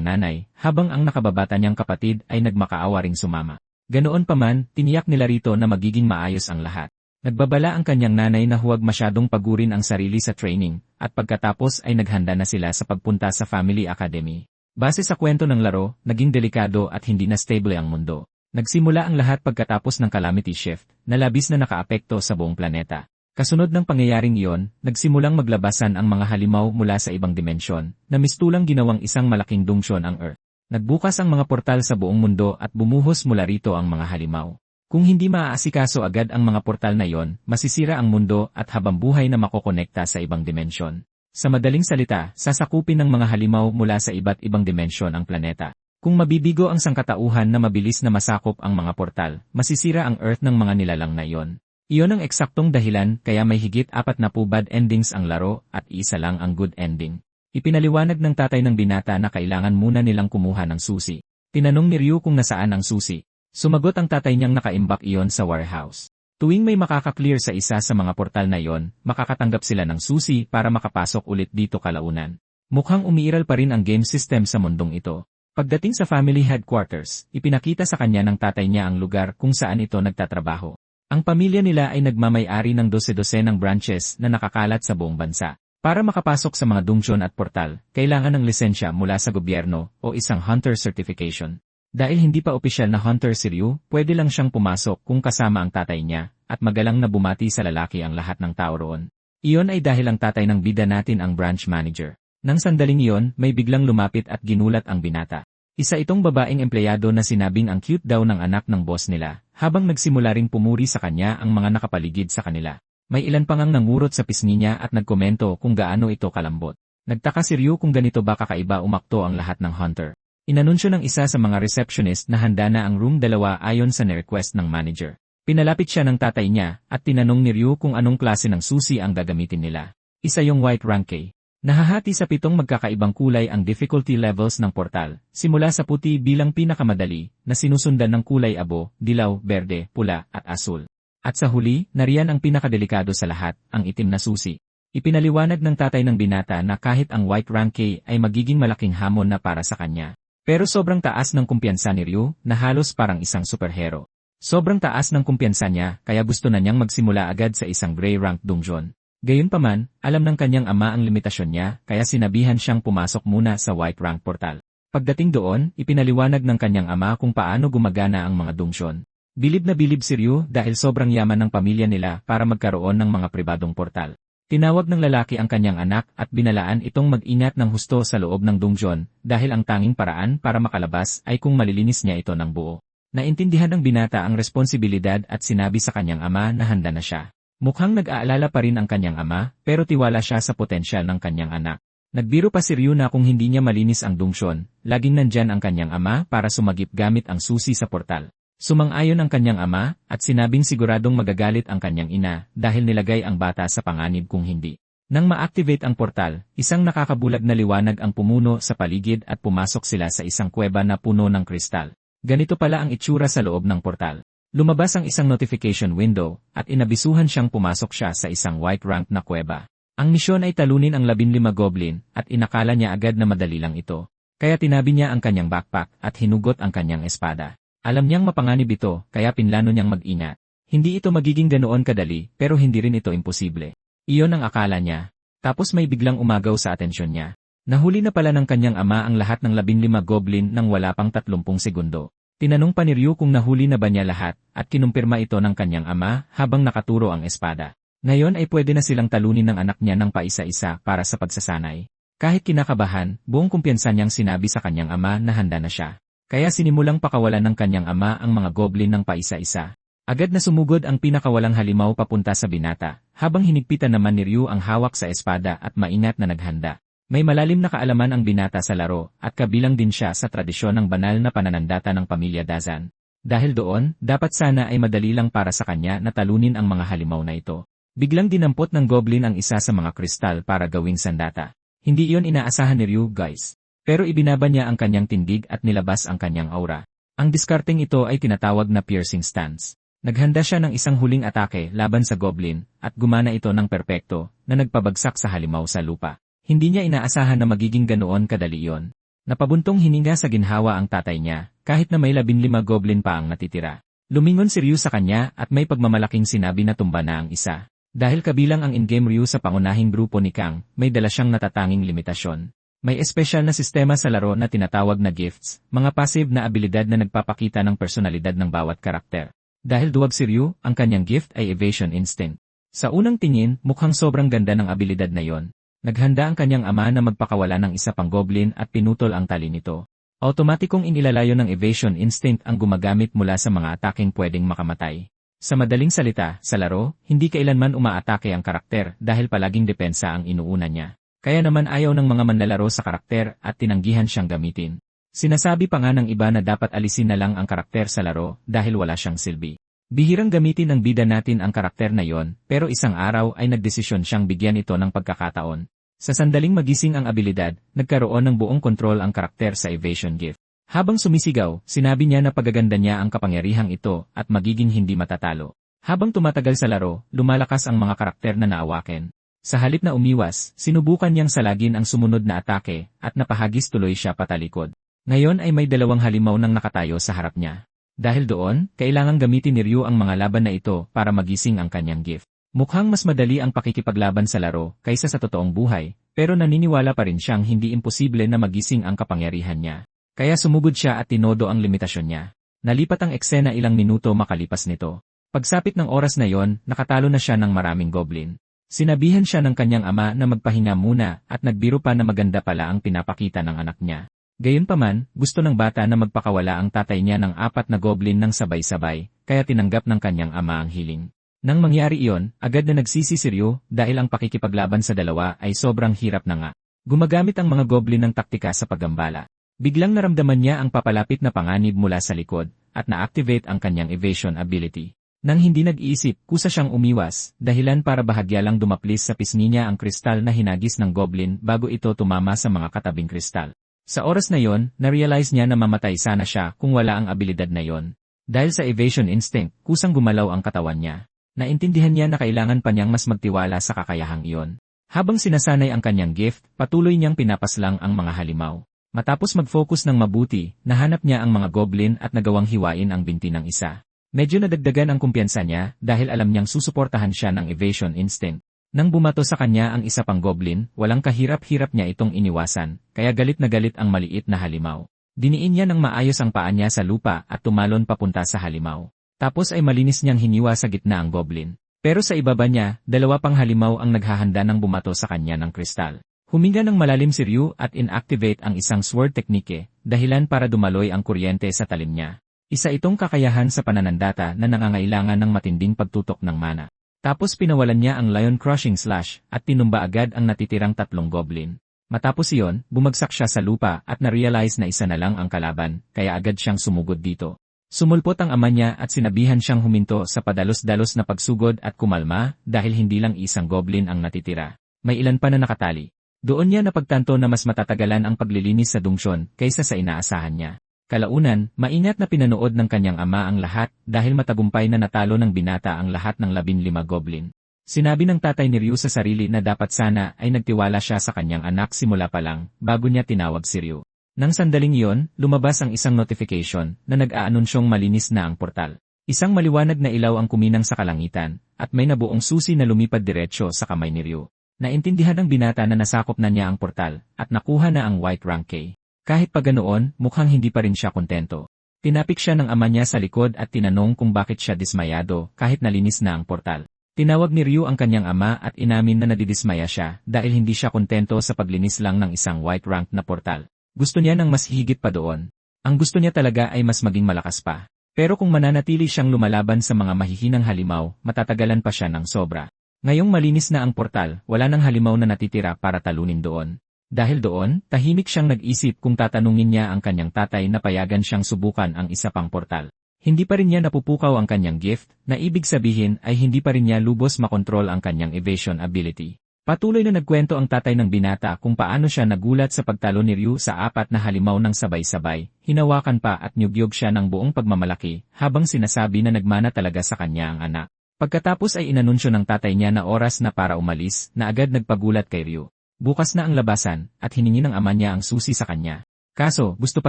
nanay, habang ang nakababata niyang kapatid ay nagmakaawa ring sumama. Ganoon pa man, tiniyak nila rito na magiging maayos ang lahat. Nagbabala ang kanyang nanay na huwag masyadong pagurin ang sarili sa training, at pagkatapos ay naghanda na sila sa pagpunta sa Family Academy. Base sa kwento ng laro, naging delikado at hindi na stable ang mundo. Nagsimula ang lahat pagkatapos ng calamity shift, na labis na nakaapekto sa buong planeta. Kasunod ng pangyayaring iyon, nagsimulang maglabasan ang mga halimaw mula sa ibang dimensyon, na mistulang ginawang isang malaking dungsyon ang Earth. Nagbukas ang mga portal sa buong mundo at bumuhos mula rito ang mga halimaw. Kung hindi maaasikaso agad ang mga portal na iyon, masisira ang mundo at habambuhay na makokonekta sa ibang dimensyon. Sa madaling salita, sasakupin ng mga halimaw mula sa iba't ibang dimensyon ang planeta. Kung mabibigo ang sangkatauhan na mabilis na masakop ang mga portal, masisira ang Earth ng mga nilalang na iyon. Iyon ang eksaktong dahilan kaya may higit 40 bad endings ang laro at isa lang ang good ending. Ipinaliwanag ng tatay ng binata na kailangan muna nilang kumuha ng susi. Tinanong ni Ryu kung nasaan ang susi. Sumagot ang tatay niyang nakaimbak iyon sa warehouse. Tuwing may makaka-clear sa isa sa mga portal na iyon, makakatanggap sila ng susi para makapasok ulit dito kalaunan. Mukhang umiiral pa rin ang game system sa mundong ito. Pagdating sa family headquarters, ipinakita sa kanya ng tatay niya ang lugar kung saan ito nagtatrabaho. Ang pamilya nila ay nagmamay-ari ng 12 ng branches na nakakalat sa buong bansa. Para makapasok sa mga dungsyon at portal, kailangan ng lisensya mula sa gobyerno o isang hunter certification. Dahil hindi pa opisyal na hunter si Ryu, pwede lang siyang pumasok kung kasama ang tatay niya, at magalang na bumati sa lalaki ang lahat ng tao roon. Iyon ay dahil ang tatay ng bida natin ang branch manager. Nang sandaling iyon, may biglang lumapit at ginulat ang binata. Isa itong babaeng empleyado na sinabing ang cute daw ng anak ng boss nila, habang nagsimula ring pumuri sa kanya ang mga nakapaligid sa kanila. May ilan pang ang nangurot sa pisngi niya at nagkomento kung gaano ito kalambot. Nagtaka si Ryu kung ganito ba kakaiba umakto ang lahat ng hunter. Inanunsyo ng isa sa mga receptionist na handa na ang room 2 ayon sa request ng manager. Pinalapit siya ng tatay niya at tinanong ni Ryu kung anong klase ng susi ang gagamitin nila. Isa yung white rank K. Nahahati sa 7 magkakaibang kulay ang difficulty levels ng portal, simula sa puti bilang pinakamadali, na sinusundan ng kulay abo, dilaw, berde, pula, at asul. At sa huli, nariyan ang pinakadelikado sa lahat, ang itim na susi. Ipinaliwanag ng tatay ng binata na kahit ang white rank K ay magiging malaking hamon na para sa kanya. Pero sobrang taas ng kumpiyansa ni Ryu, na halos parang isang superhero. Sobrang taas ng kumpiyansa niya, kaya gusto na niyang magsimula agad sa isang gray rank dungeon. Gayunpaman, alam ng kanyang ama ang limitasyon niya, kaya sinabihan siyang pumasok muna sa white rank portal. Pagdating doon, ipinaliwanag ng kanyang ama kung paano gumagana ang mga dungsyon. Bilib na bilib si Ryu dahil sobrang yaman ng pamilya nila para magkaroon ng mga pribadong portal. Tinawag ng lalaki ang kanyang anak at binalaan itong mag-ingat ng husto sa loob ng dungsyon dahil ang tanging paraan para makalabas ay kung malilinis niya ito ng buo. Naintindihan ng binata ang responsibilidad at sinabi sa kanyang ama na handa na siya. Mukhang nag-aalala pa rin ang kanyang ama, pero tiwala siya sa potensyal ng kanyang anak. Nagbiro pa si Ryu na kung hindi niya malinis ang dungsyon, laging nandyan ang kanyang ama para sumagip gamit ang susi sa portal. Sumang-ayon ang kanyang ama, at sinabing siguradong magagalit ang kanyang ina dahil nilagay ang bata sa panganib kung hindi. Nang ma-activate ang portal, isang nakakabulag na liwanag ang pumuno sa paligid at pumasok sila sa isang kuweba na puno ng kristal. Ganito pala ang itsura sa loob ng portal. Lumabas ang isang notification window, at inabisuhan siyang pumasok siya sa isang white rank na kuweba. Ang misyon ay talunin ang 15 goblin, at inakala niya agad na madali lang ito. Kaya tinabi niya ang kanyang backpack at hinugot ang kanyang espada. Alam niyang mapanganib ito, kaya pinlano niyang mag-ingat. Hindi ito magiging ganoon kadali, pero hindi rin ito imposible. Iyon ang akala niya. Tapos may biglang umagaw sa atensyon niya. Nahuli na pala ng kanyang ama ang lahat ng 15 goblin nang wala pang 30 segundo. Tinanong pa ni Ryu kung nahuli na ba niya lahat, at kinumpirma ito ng kanyang ama habang nakaturo ang espada. Ngayon ay pwede na silang talunin ng anak niya ng paisa-isa para sa pagsasanay. Kahit kinakabahan, buong kumpiyansa niyang sinabi sa kanyang ama na handa na siya. Kaya sinimulang pakawalan ng kanyang ama ang mga goblin ng paisa-isa. Agad na sumugod ang pinakawalang halimaw papunta sa binata, habang hinigpitan naman ni Ryu ang hawak sa espada at maingat na naghanda. May malalim na kaalaman ang binata sa laro, at kabilang din siya sa tradisyon ng banal na pananandata ng pamilya Dazan. Dahil doon, dapat sana ay madali lang para sa kanya na talunin ang mga halimaw na ito. Biglang dinampot ng goblin ang isa sa mga kristal para gawing sandata. Hindi iyon inaasahan ni Ryu, guys. Pero ibinaba niya ang kanyang tindig at nilabas ang kanyang aura. Ang diskarteng ito ay tinatawag na piercing stance. Naghanda siya ng isang huling atake laban sa goblin, at gumana ito ng perpekto, na nagpabagsak sa halimaw sa lupa. Hindi niya inaasahan na magiging ganoon kadali iyon. Napabuntong hininga sa ginhawa ang tatay niya, kahit na may 15 goblin pa ang natitira. Lumingon si Ryu sa kanya at may pagmamalaking sinabi na tumba na ang isa. Dahil kabilang ang in-game Ryu sa pangunahing grupo ni Kang, may dala siyang natatanging limitasyon. May espesyal na sistema sa laro na tinatawag na gifts, mga passive na abilidad na nagpapakita ng personalidad ng bawat karakter. Dahil duwag si Ryu, ang kanyang gift ay Evasion Instinct. Sa unang tingin, mukhang sobrang ganda ng abilidad na yon. Naghanda ang kanyang ama na magpakawala ng isa pang goblin at pinutol ang tali nito. Automatikong inilalayo ng Evasion Instinct ang gumagamit mula sa mga ataking pwedeng makamatay. Sa madaling salita, sa laro, hindi kailanman umaatake ang karakter dahil palaging depensa ang inuuna niya. Kaya naman ayaw ng mga manlalaro sa karakter at tinanggihan siyang gamitin. Sinasabi pa nga ng iba na dapat alisin na lang ang karakter sa laro dahil wala siyang silbi. Bihirang gamitin ng bida natin ang karakter na yon, pero isang araw ay nagdesisyon siyang bigyan ito ng pagkakataon. Sa sandaling magising ang abilidad, nagkaroon ng buong kontrol ang karakter sa Evasion Gift. Habang sumisigaw, sinabi niya na pagaganda niya ang kapangyarihang ito at magiging hindi matatalo. Habang tumatagal sa laro, lumalakas ang mga karakter na naawaken. Sa halip na umiwas, sinubukan niyang salagin ang sumunod na atake at napahagis tuloy siya patalikod. Ngayon ay may 2 halimaw nang nakatayo sa harap niya. Dahil doon, kailangang gamitin ni Ryu ang mga laban na ito para magising ang kanyang gift. Mukhang mas madali ang pakikipaglaban sa laro kaysa sa totoong buhay, pero naniniwala pa rin siyang hindi imposible na magising ang kapangyarihan niya. Kaya sumugod siya at tinodo ang limitasyon niya. Nalipat ang eksena ilang minuto makalipas nito. Pagsapit ng oras na yon, nakatalo na siya ng maraming goblin. Sinabihan siya ng kanyang ama na magpahinga muna at nagbiro pa na maganda pala ang pinapakita ng anak niya. Gayunpaman, gusto ng bata na magpakawala ang tatay niya ng 4 na goblin ng sabay-sabay, kaya tinanggap ng kanyang ama ang hiling. Nang mangyari iyon, agad na nagsisi si Ryu dahil ang pakikipaglaban sa dalawa ay sobrang hirap na nga. Gumagamit ang mga goblin ng taktika sa paggambala. Biglang naramdaman niya ang papalapit na panganib mula sa likod at na-activate ang kanyang evasion ability. Nang hindi nag-iisip, kusa siyang umiwas, dahilan para bahagya lang dumaplis sa pisngi niya ang kristal na hinagis ng goblin bago ito tumama sa mga katabing kristal. Sa oras na yon, na-realize niya na mamatay sana siya kung wala ang abilidad na yon. Dahil sa evasion instinct, kusang gumalaw ang katawan niya. Naintindihan niya na kailangan pa niyang mas magtiwala sa kakayahang iyon. Habang sinasanay ang kanyang gift, patuloy niyang pinapaslang ang mga halimaw. Matapos mag-focus ng mabuti, nahanap niya ang mga goblin at nagawang hiwain ang binti ng isa. Medyo nadagdagan ang kumpiyansa niya dahil alam niyang susuportahan siya ng evasion instinct. Nang bumato sa kanya ang isa pang goblin, walang kahirap-hirap niya itong iniwasan, kaya galit na galit ang maliit na halimaw. Diniin niya ng maayos ang paa niya sa lupa at tumalon papunta sa halimaw. Tapos ay malinis niyang hiniwa sa gitna ang goblin. Pero sa ibaba niya, 2 pang halimaw ang naghahanda ng bumato sa kanya ng kristal. Huminga ng malalim si Ryu at inactivate ang isang sword technique, dahilan para dumaloy ang kuryente sa talim niya. Isa itong kakayahan sa pananandata na nangangailangan ng matinding pagtutok ng mana. Tapos pinawalan niya ang Lion Crushing Slash at tinumba agad ang natitirang 3 goblin. Matapos iyon, bumagsak siya sa lupa at na-realize na isa na lang ang kalaban, kaya agad siyang sumugod dito. Sumulpot ang ama niya at sinabihan siyang huminto sa padalos-dalos na pagsugod at kumalma dahil hindi lang isang goblin ang natitira. May ilan pa na nakatali. Doon niya napagtanto na mas matatagalan ang paglilinis sa dungsyon kaysa sa inaasahan niya. Kalaunan, maingat na pinanood ng kanyang ama ang lahat dahil matagumpay na natalo ng binata ang lahat ng 15 goblin. Sinabi ng tatay ni Ryu sa sarili na dapat sana ay nagtiwala siya sa kanyang anak simula pa lang bago niya tinawag si Ryu. Nang sandaling iyon, lumabas ang isang notification na nag-aanunsyong malinis na ang portal. Isang maliwanag na ilaw ang kuminang sa kalangitan at may nabuong susi na lumipad diretsyo sa kamay ni Ryu. Naintindihan ng binata na nasakop na niya ang portal at nakuha na ang white rank K. Kahit pa ganoon, mukhang hindi pa rin siya kontento. Tinapik siya ng ama niya sa likod at tinanong kung bakit siya dismayado kahit nalinis na ang portal. Tinawag ni Ryu ang kanyang ama at inamin na nadidismaya siya dahil hindi siya kontento sa paglinis lang ng isang white rank na portal. Gusto niya ng mas higit pa doon. Ang gusto niya talaga ay mas maging malakas pa. Pero kung mananatili siyang lumalaban sa mga mahihinang halimaw, matatagalan pa siya ng sobra. Ngayong malinis na ang portal, wala nang halimaw na natitira para talunin doon. Dahil doon, tahimik siyang nag-isip kung tatanungin niya ang kanyang tatay na payagan siyang subukan ang isa pang portal. Hindi pa rin niya napupukaw ang kanyang gift, na ibig sabihin ay hindi pa rin niya lubos makontrol ang kanyang evasion ability. Patuloy na nagkwento ang tatay ng binata kung paano siya nagulat sa pagtalo ni Ryu sa 4 na halimaw ng sabay-sabay, hinawakan pa at nyugyog siya ng buong pagmamalaki, habang sinasabi na nagmana talaga sa kanya ang anak. Pagkatapos ay inanunsyo ng tatay niya na oras na para umalis, na agad nagpagulat kay Ryu. Bukas na ang labasan, at hiningi ng ama niya ang susi sa kanya. Kaso, gusto pa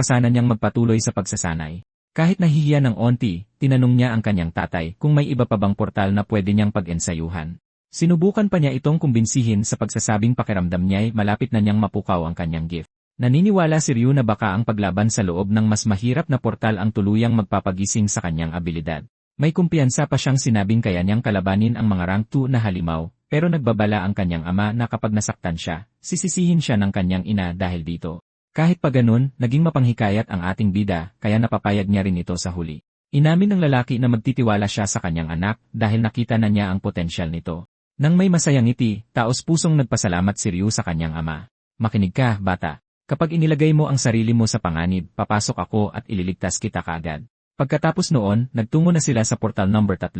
sana niyang magpatuloy sa pagsasanay. Kahit nahihiya ng onti, tinanong niya ang kanyang tatay kung may iba pa bang portal na pwede niyang pag-ensayuhan. Sinubukan pa niya itong kumbinsihin sa pagsasabing pakiramdam niya'y malapit na niyang mapukaw ang kanyang gift. Naniniwala si Ryu na baka ang paglaban sa loob ng mas mahirap na portal ang tuluyang magpapagising sa kanyang abilidad. May kumpiyansa pa siyang sinabing kaya niyang kalabanin ang mga rank 2 na halimaw, pero nagbabala ang kanyang ama na kapag nasaktan siya, sisisihin siya ng kanyang ina dahil dito. Kahit pa ganun, naging mapanghikayat ang ating bida, kaya napapayag niya rin ito sa huli. Inamin ng lalaki na magtitiwala siya sa kanyang anak dahil nakita na niya ang potensyal nito. Nang may masayang ngiti, taos-pusong nagpasalamat si Ryu sa kanyang ama. Makinig ka, bata. Kapag inilagay mo ang sarili mo sa panganib, papasok ako at ililigtas kita kaagad. Pagkatapos noon, nagtungo na sila sa portal number 3.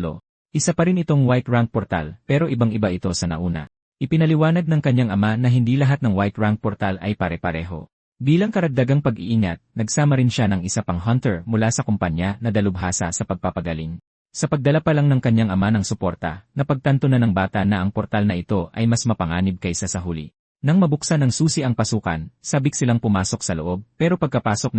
Isa pa rin itong white rank portal, pero ibang-iba ito sa nauna. Ipinaliwanag ng kanyang ama na hindi lahat ng white rank portal ay pare-pareho. Bilang karagdagang pag-iingat, nagsama rin siya ng isa pang hunter mula sa kumpanya na dalubhasa sa pagpapagaling. Sa pagdala pa lang ng kanyang ama ng suporta, napagtanto na ng bata na ang portal na ito ay mas mapanganib kaysa sa huli. Nang mabuksan ng susi ang pasukan, sabik silang pumasok sa loob, pero pagkapasok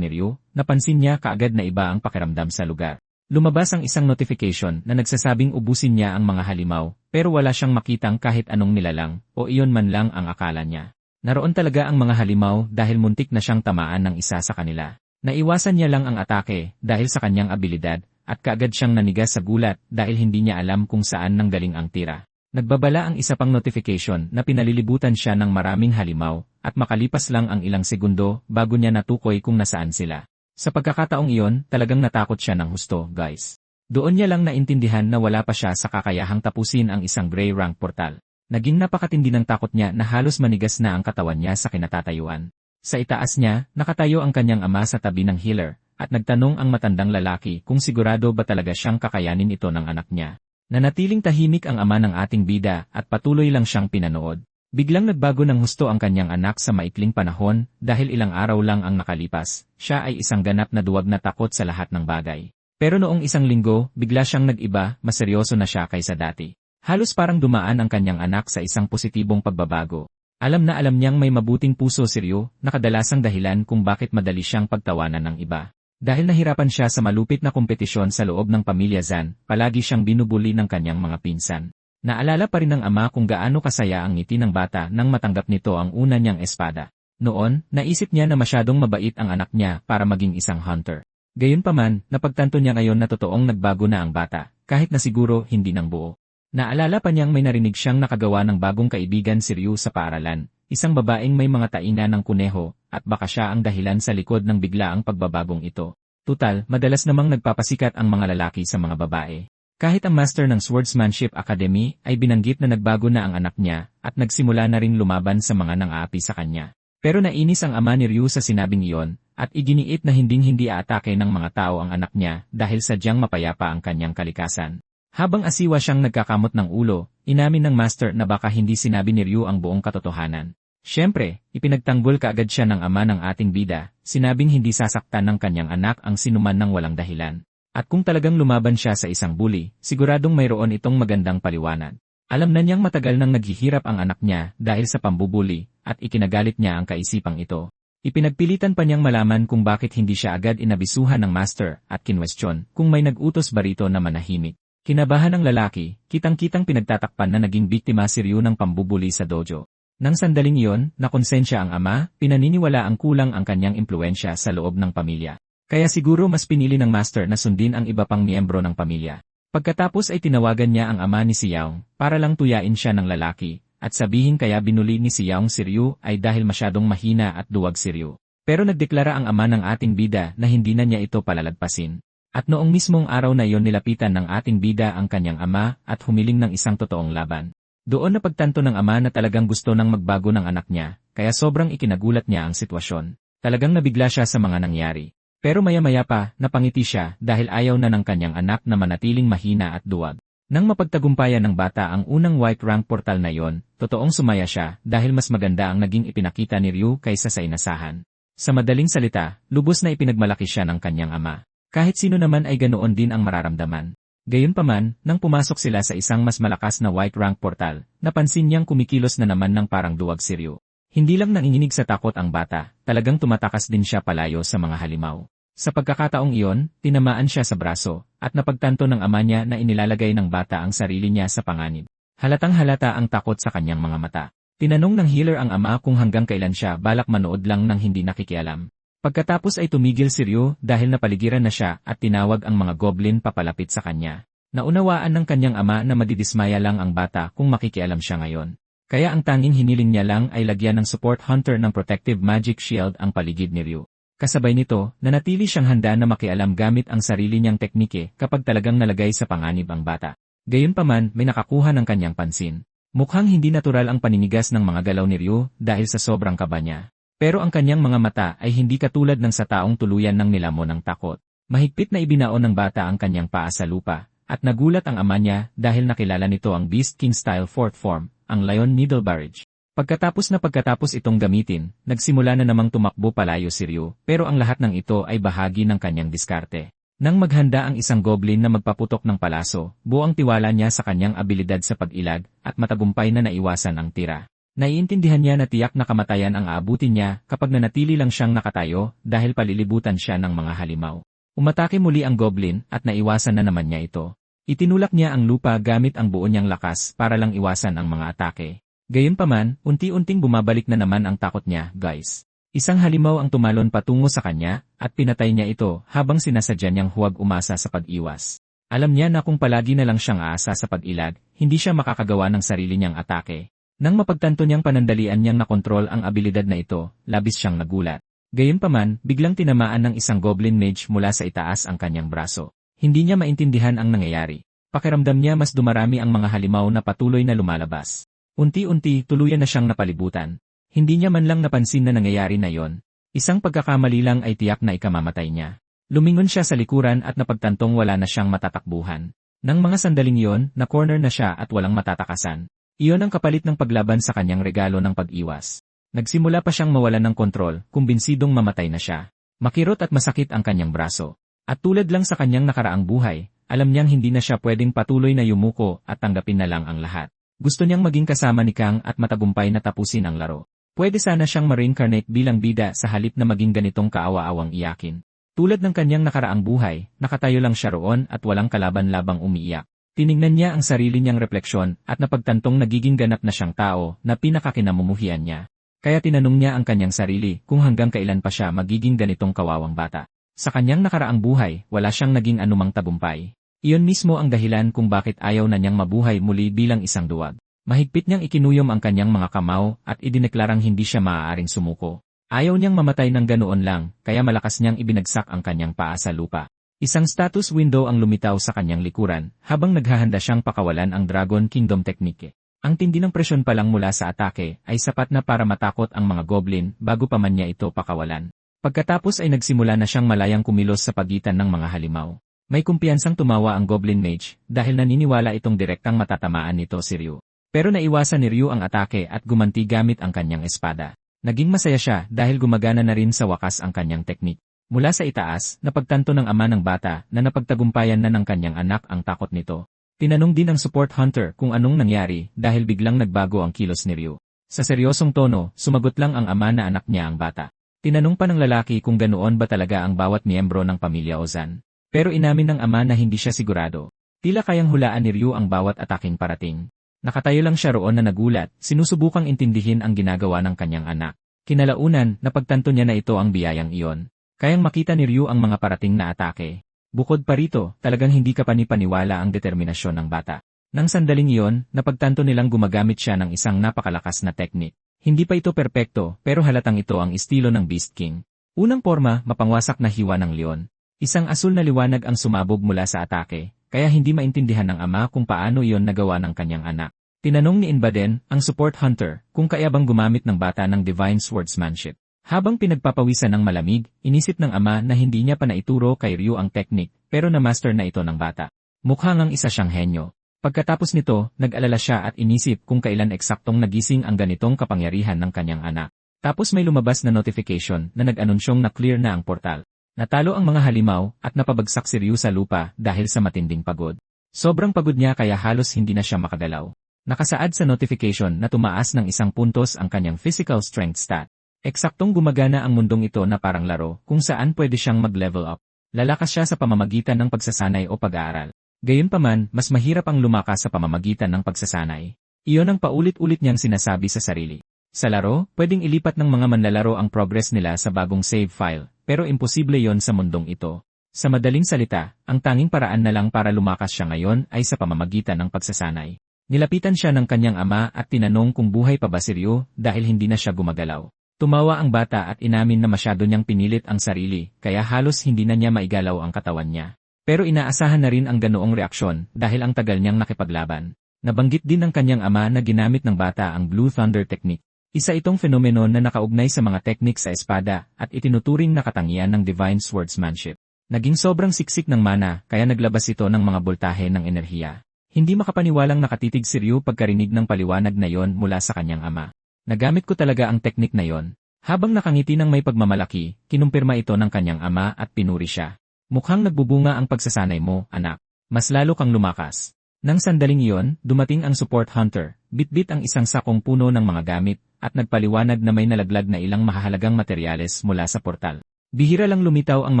ni Ryu, napansin niya kaagad na iba ang pakiramdam sa lugar. Lumabas ang isang notification na nagsasabing ubusin niya ang mga halimaw, pero wala siyang makitang kahit anong nilalang, o iyon man lang ang akala niya. Naroon talaga ang mga halimaw dahil muntik na siyang tamaan ng isa sa kanila. Naiwasan niya lang ang atake dahil sa kanyang abilidad, at kaagad siyang nanigas sa gulat dahil hindi niya alam kung saan nanggaling ang tira. Nagbabala ang isa pang notification na pinalilibutan siya ng maraming halimaw, at makalipas lang ang ilang segundo bago niya natukoy kung nasaan sila. Sa pagkakataong iyon, talagang natakot siya ng husto, guys. Doon niya lang naintindihan na wala pa siya sa kakayahang tapusin ang isang gray rank portal. Naging napakatindi ng takot niya na halos manigas na ang katawan niya sa kinatatayuan. Sa itaas niya, nakatayo ang kanyang ama sa tabi ng healer, at nagtanong ang matandang lalaki kung sigurado ba talaga siyang kakayanin ito ng anak niya. Nanatiling tahimik ang ama ng ating bida at patuloy lang siyang pinanood. Biglang nagbago ng husto ang kanyang anak sa maikling panahon dahil ilang araw lang ang nakalipas. Siya ay isang ganap na duwag na takot sa lahat ng bagay. Pero noong isang linggo, bigla siyang nag-iba, maseryoso na siya kaysa dati. Halos parang dumaan ang kanyang anak sa isang positibong pagbabago. Alam na alam niyang may mabuting puso si Ryu, na kadalasang dahilan kung bakit madali siyang pagtawanan ng iba. Dahil nahirapan siya sa malupit na kompetisyon sa loob ng pamilya Zan, palagi siyang binubuli ng kanyang mga pinsan. Naalala pa rin ng ama kung gaano kasaya ang ngiti ng bata nang matanggap nito ang una niyang espada. Noon, naisip niya na masyadong mabait ang anak niya para maging isang hunter. Gayunpaman, napagtanto niya ngayon na totoong nagbago na ang bata, kahit na siguro hindi ng buo. Naalala pa niyang may narinig siyang nakagawa ng bagong kaibigan si Ryu sa paaralan, isang babaeng may mga taina ng kuneho, at baka siya ang dahilan sa likod ng biglaang pagbabagong ito. Tutal, madalas namang nagpapasikat ang mga lalaki sa mga babae. Kahit ang Master ng Swordsmanship Academy ay binanggit na nagbago na ang anak niya, at nagsimula na ring lumaban sa mga nang-aapi sa kanya. Pero nainis ang ama ni Ryu sa sinabing iyon, at iginiit na hinding-hindi aatake ng mga tao ang anak niya dahil sadyang mapayapa ang kanyang kalikasan. Habang asiwa siyang nagkakamot ng ulo, inamin ng Master na baka hindi sinabi ni Ryu ang buong katotohanan. Siyempre, ipinagtanggol kaagad siya ng ama ng ating bida, sinabing hindi sasaktan ng kanyang anak ang sinuman ng walang dahilan. At kung talagang lumaban siya sa isang bully, siguradong mayroon itong magandang paliwanag. Alam na niyang matagal nang naghihirap ang anak niya dahil sa pambubuli, at ikinagalit niya ang kaisipang ito. Ipinagpilitan pa niyang malaman kung bakit hindi siya agad inabisuhan ng Master at kinwestiyon kung may nag-utos ba rito na manahimik. Kinabahan ng lalaki, kitang-kitang pinagtatakpan na naging biktima si Ryu ng pambubuli sa dojo. Nang sandaling iyon, nakonsensya ang ama, pinaniniwala ang kulang ang kanyang impluensya sa loob ng pamilya. Kaya siguro mas pinili ng Master na sundin ang iba pang miyembro ng pamilya. Pagkatapos ay tinawagan niya ang ama ni Xiao, para lang tuyain siya ng lalaki, at sabihin kaya binuli ni Xiao si Ryu ay dahil masyadong mahina at duwag si Ryu. Pero nagdeklara ang ama ng ating bida na hindi na niya ito palalagpasin. At noong mismong araw na iyon nilapitan ng ating bida ang kanyang ama at humiling ng isang totoong laban. Doon napagtanto ng ama na talagang gusto nang magbago ng anak niya, kaya sobrang ikinagulat niya ang sitwasyon. Talagang nabigla siya sa mga nangyari. Pero maya-maya pa, napangiti siya dahil ayaw na ng kanyang anak na manatiling mahina at duwag. Nang mapagtagumpayan ng bata ang unang white rank portal na yon, totoong sumaya siya dahil mas maganda ang naging ipinakita ni Ryu kaysa sa inasahan. Sa madaling salita, lubos na ipinagmalaki siya ng kanyang ama. Kahit sino naman ay ganoon din ang mararamdaman. Gayunpaman, nang pumasok sila sa isang mas malakas na white rank portal, napansin niyang kumikilos na naman ng parang duwag si Ryu. Hindi lang nanginginig sa takot ang bata, talagang tumatakas din siya palayo sa mga halimaw. Sa pagkakataong iyon, tinamaan siya sa braso, at napagtanto ng ama niya na inilalagay ng bata ang sarili niya sa panganib. Halatang-halata ang takot sa kanyang mga mata. Tinanong ng healer ang ama kung hanggang kailan siya balak manood lang ng hindi nakikialam. Pagkatapos ay tumigil si Ryu dahil napaligiran na siya at tinawag ang mga goblin papalapit sa kanya. Naunawaan ng kanyang ama na madidismaya lang ang bata kung makikialam siya ngayon. Kaya ang tanging hiniling niya lang ay lagyan ng support hunter ng protective magic shield ang paligid ni Ryu. Kasabay nito, nanatili siyang handa na makialam gamit ang sarili niyang teknike kapag talagang nalagay sa panganib ang bata. Gayunpaman, may nakakuha ng kanyang pansin. Mukhang hindi natural ang paninigas ng mga galaw ni Ryu dahil sa sobrang kaba niya. Pero ang kanyang mga mata ay hindi katulad ng sa taong tuluyan ng nilamon ng takot. Mahigpit na ibinaon ng bata ang kanyang paa sa lupa, at nagulat ang ama niya dahil nakilala nito ang Beast King style fourth form, ang Lion Needle Barrage. Pagkatapos itong gamitin, nagsimula na namang tumakbo palayo si Ryu, pero ang lahat ng ito ay bahagi ng kanyang diskarte. Nang maghanda ang isang goblin na magpaputok ng palaso, buong tiwala niya sa kanyang abilidad sa pag-ilag, at matagumpay na naiwasan ang tira. Naiintindihan niya na tiyak na kamatayan ang aabutin niya kapag nanatili lang siyang nakatayo dahil palilibutan siya ng mga halimaw. Umatake muli ang goblin at naiwasan na naman niya ito. Itinulak niya ang lupa gamit ang buo niyang lakas para lang iwasan ang mga atake. Gayunpaman, unti-unting bumabalik na naman ang takot niya, guys. Isang halimaw ang tumalon patungo sa kanya, at pinatay niya ito habang sinasadya niyang huwag umasa sa pag-iwas. Alam niya na kung palagi na lang siyang aasa sa pag-ilag, hindi siya makakagawa ng sarili niyang atake. Nang mapagtanto niyang panandalian niyang nakontrol ang abilidad na ito, labis siyang nagulat. Gayunpaman, biglang tinamaan ng isang goblin mage mula sa itaas ang kanyang braso. Hindi niya maintindihan ang nangyayari. Pakiramdam niya mas dumarami ang mga halimaw na patuloy na lumalabas. Unti-unti, tuluyan na siyang napalibutan. Hindi niya man lang napansin na nangyayari na yon. Isang pagkakamali lang ay tiyak na ikamamatay niya. Lumingon siya sa likuran at napagtantong wala na siyang matatakbuhan. Nang mga sandaling yon, na-corner na siya at walang matatakasan. Iyon ang kapalit ng paglaban sa kanyang regalo ng pag-iwas. Nagsimula pa siyang mawalan ng kontrol, kumbinsidong mamatay na siya. Makirot at masakit ang kanyang braso. At tulad lang sa kanyang nakaraang buhay, alam niyang hindi na siya pwedeng patuloy na yumuko at tanggapin na lang ang lahat. Gusto niyang maging kasama ni Kang at matagumpay na tapusin ang laro. Pwede sana siyang ma-reincarnate bilang bida sa halip na maging ganitong kaawa-awang iyakin. Tulad ng kanyang nakaraang buhay, nakatayo lang siya roon at walang kalaban-labang umiiyak. Tiningnan niya ang sarili niyang refleksyon at napagtantong nagiging ganap na siyang tao na pinakakinamumuhian niya. Kaya tinanong niya ang kanyang sarili kung hanggang kailan pa siya magiging ganitong kawawang bata. Sa kanyang nakaraang buhay, wala siyang naging anumang tagumpay. Iyon mismo ang dahilan kung bakit ayaw na niyang mabuhay muli bilang isang duwag. Mahigpit niyang ikinuyom ang kanyang mga kamao at idineklarang hindi siya maaaring sumuko. Ayaw niyang mamatay ng ganoon lang, kaya malakas niyang ibinagsak ang kanyang paa sa lupa. Isang status window ang lumitaw sa kanyang likuran, habang naghahanda siyang pakawalan ang Dragon Kingdom Technique. Ang tindi ng presyon pa lang mula sa atake ay sapat na para matakot ang mga goblin bago pa man niya ito pakawalan. Pagkatapos ay nagsimula na siyang malayang kumilos sa pagitan ng mga halimaw. May kumpiyansang tumawa ang Goblin Mage dahil naniniwala itong direktang matatamaan nito si Ryu. Pero naiwasan ni Ryu ang atake at gumanti gamit ang kanyang espada. Naging masaya siya dahil gumagana na rin sa wakas ang kanyang teknik. Mula sa itaas, napagtanto ng ama ng bata na napagtagumpayan na ng kanyang anak ang takot nito. Tinanong din ang support hunter kung anong nangyari dahil biglang nagbago ang kilos ni Ryu. Sa seryosong tono, sumagot lang ang ama na anak niya ang bata. Tinanong pa ng lalaki kung ganoon ba talaga ang bawat miyembro ng pamilya Ozan. Pero inamin ng ama na hindi siya sigurado. Tila kayang hulaan ni Ryu ang bawat ataking parating. Nakatayo lang siya roon na nagulat, sinusubukang intindihin ang ginagawa ng kanyang anak. Kinalaunan, napagtanto niya na ito ang biyayang iyon. Kayang makita ni Ryu ang mga parating na atake. Bukod pa rito, talagang hindi kapani-paniwala ang determinasyon ng bata. Nang sandaling iyon, napagtanto nilang gumagamit siya ng isang napakalakas na teknik. Hindi pa ito perpekto, pero halatang ito ang estilo ng Beast King. Unang porma, mapangwasak na hiwa ng leon. Isang asul na liwanag ang sumabog mula sa atake, kaya hindi maintindihan ng ama kung paano iyon nagawa ng kanyang anak. Tinanong ni Inbaden, ang support hunter, kung kaya bang gumamit ng bata ng divine swordsmanship. Habang pinagpapawisan ng malamig, inisip ng ama na hindi niya pa naituro kay Ryu ang teknik, pero na-master na ito ng bata. Mukhang ang isa siyang henyo. Pagkatapos nito, nag-alala siya at inisip kung kailan eksaktong nagising ang ganitong kapangyarihan ng kanyang anak. Tapos may lumabas na notification na nag-anunsyong na clear na ang portal. Natalo ang mga halimaw at napabagsak si Ryu sa lupa dahil sa matinding pagod. Sobrang pagod niya kaya halos hindi na siya makagalaw. Nakasaad sa notification na tumaas ng 1 puntos ang kanyang physical strength stat. Eksaktong gumagana ang mundong ito na parang laro kung saan pwede siyang mag-level up. Lalakas siya sa pamamagitan ng pagsasanay o pag-aaral. Gayunpaman, mas mahirap ang lumakas sa pamamagitan ng pagsasanay. Iyon ang paulit-ulit niyang sinasabi sa sarili. Sa laro, pwedeng ilipat ng mga manlalaro ang progress nila sa bagong save file, pero imposible yon sa mundong ito. Sa madaling salita, ang tanging paraan na lang para lumakas siya ngayon ay sa pamamagitan ng pagsasanay. Nilapitan siya ng kanyang ama at tinanong kung buhay pa ba si Ryu dahil hindi na siya gumagalaw. Tumawa ang bata at inamin na masyado niyang pinilit ang sarili, kaya halos hindi na niya maigalaw ang katawan niya. Pero inaasahan na rin ang ganoong reaksyon dahil ang tagal niyang nakipaglaban. Nabanggit din ng kanyang ama na ginamit ng bata ang Blue Thunder Technique. Isa itong fenomeno na nakaugnay sa mga teknik sa espada at itinuturing na katangian ng divine swordsmanship. Naging sobrang siksik ng mana kaya naglabas ito ng mga boltahe ng enerhiya. Hindi makapaniwalang nakatitig si Ryu pagkarinig ng paliwanag na yon mula sa kanyang ama. Nagamit ko talaga ang teknik na yon. Habang nakangiti ng may pagmamalaki, kinumpirma ito ng kanyang ama at pinuri siya. Mukhang nagbubunga ang pagsasanay mo, anak. Mas lalo kang lumakas. Nang sandaling iyon, dumating ang support hunter, bitbit ang isang sakong puno ng mga gamit, at nagpaliwanag na may nalaglag na ilang mahahalagang materyales mula sa portal. Bihira lang lumitaw ang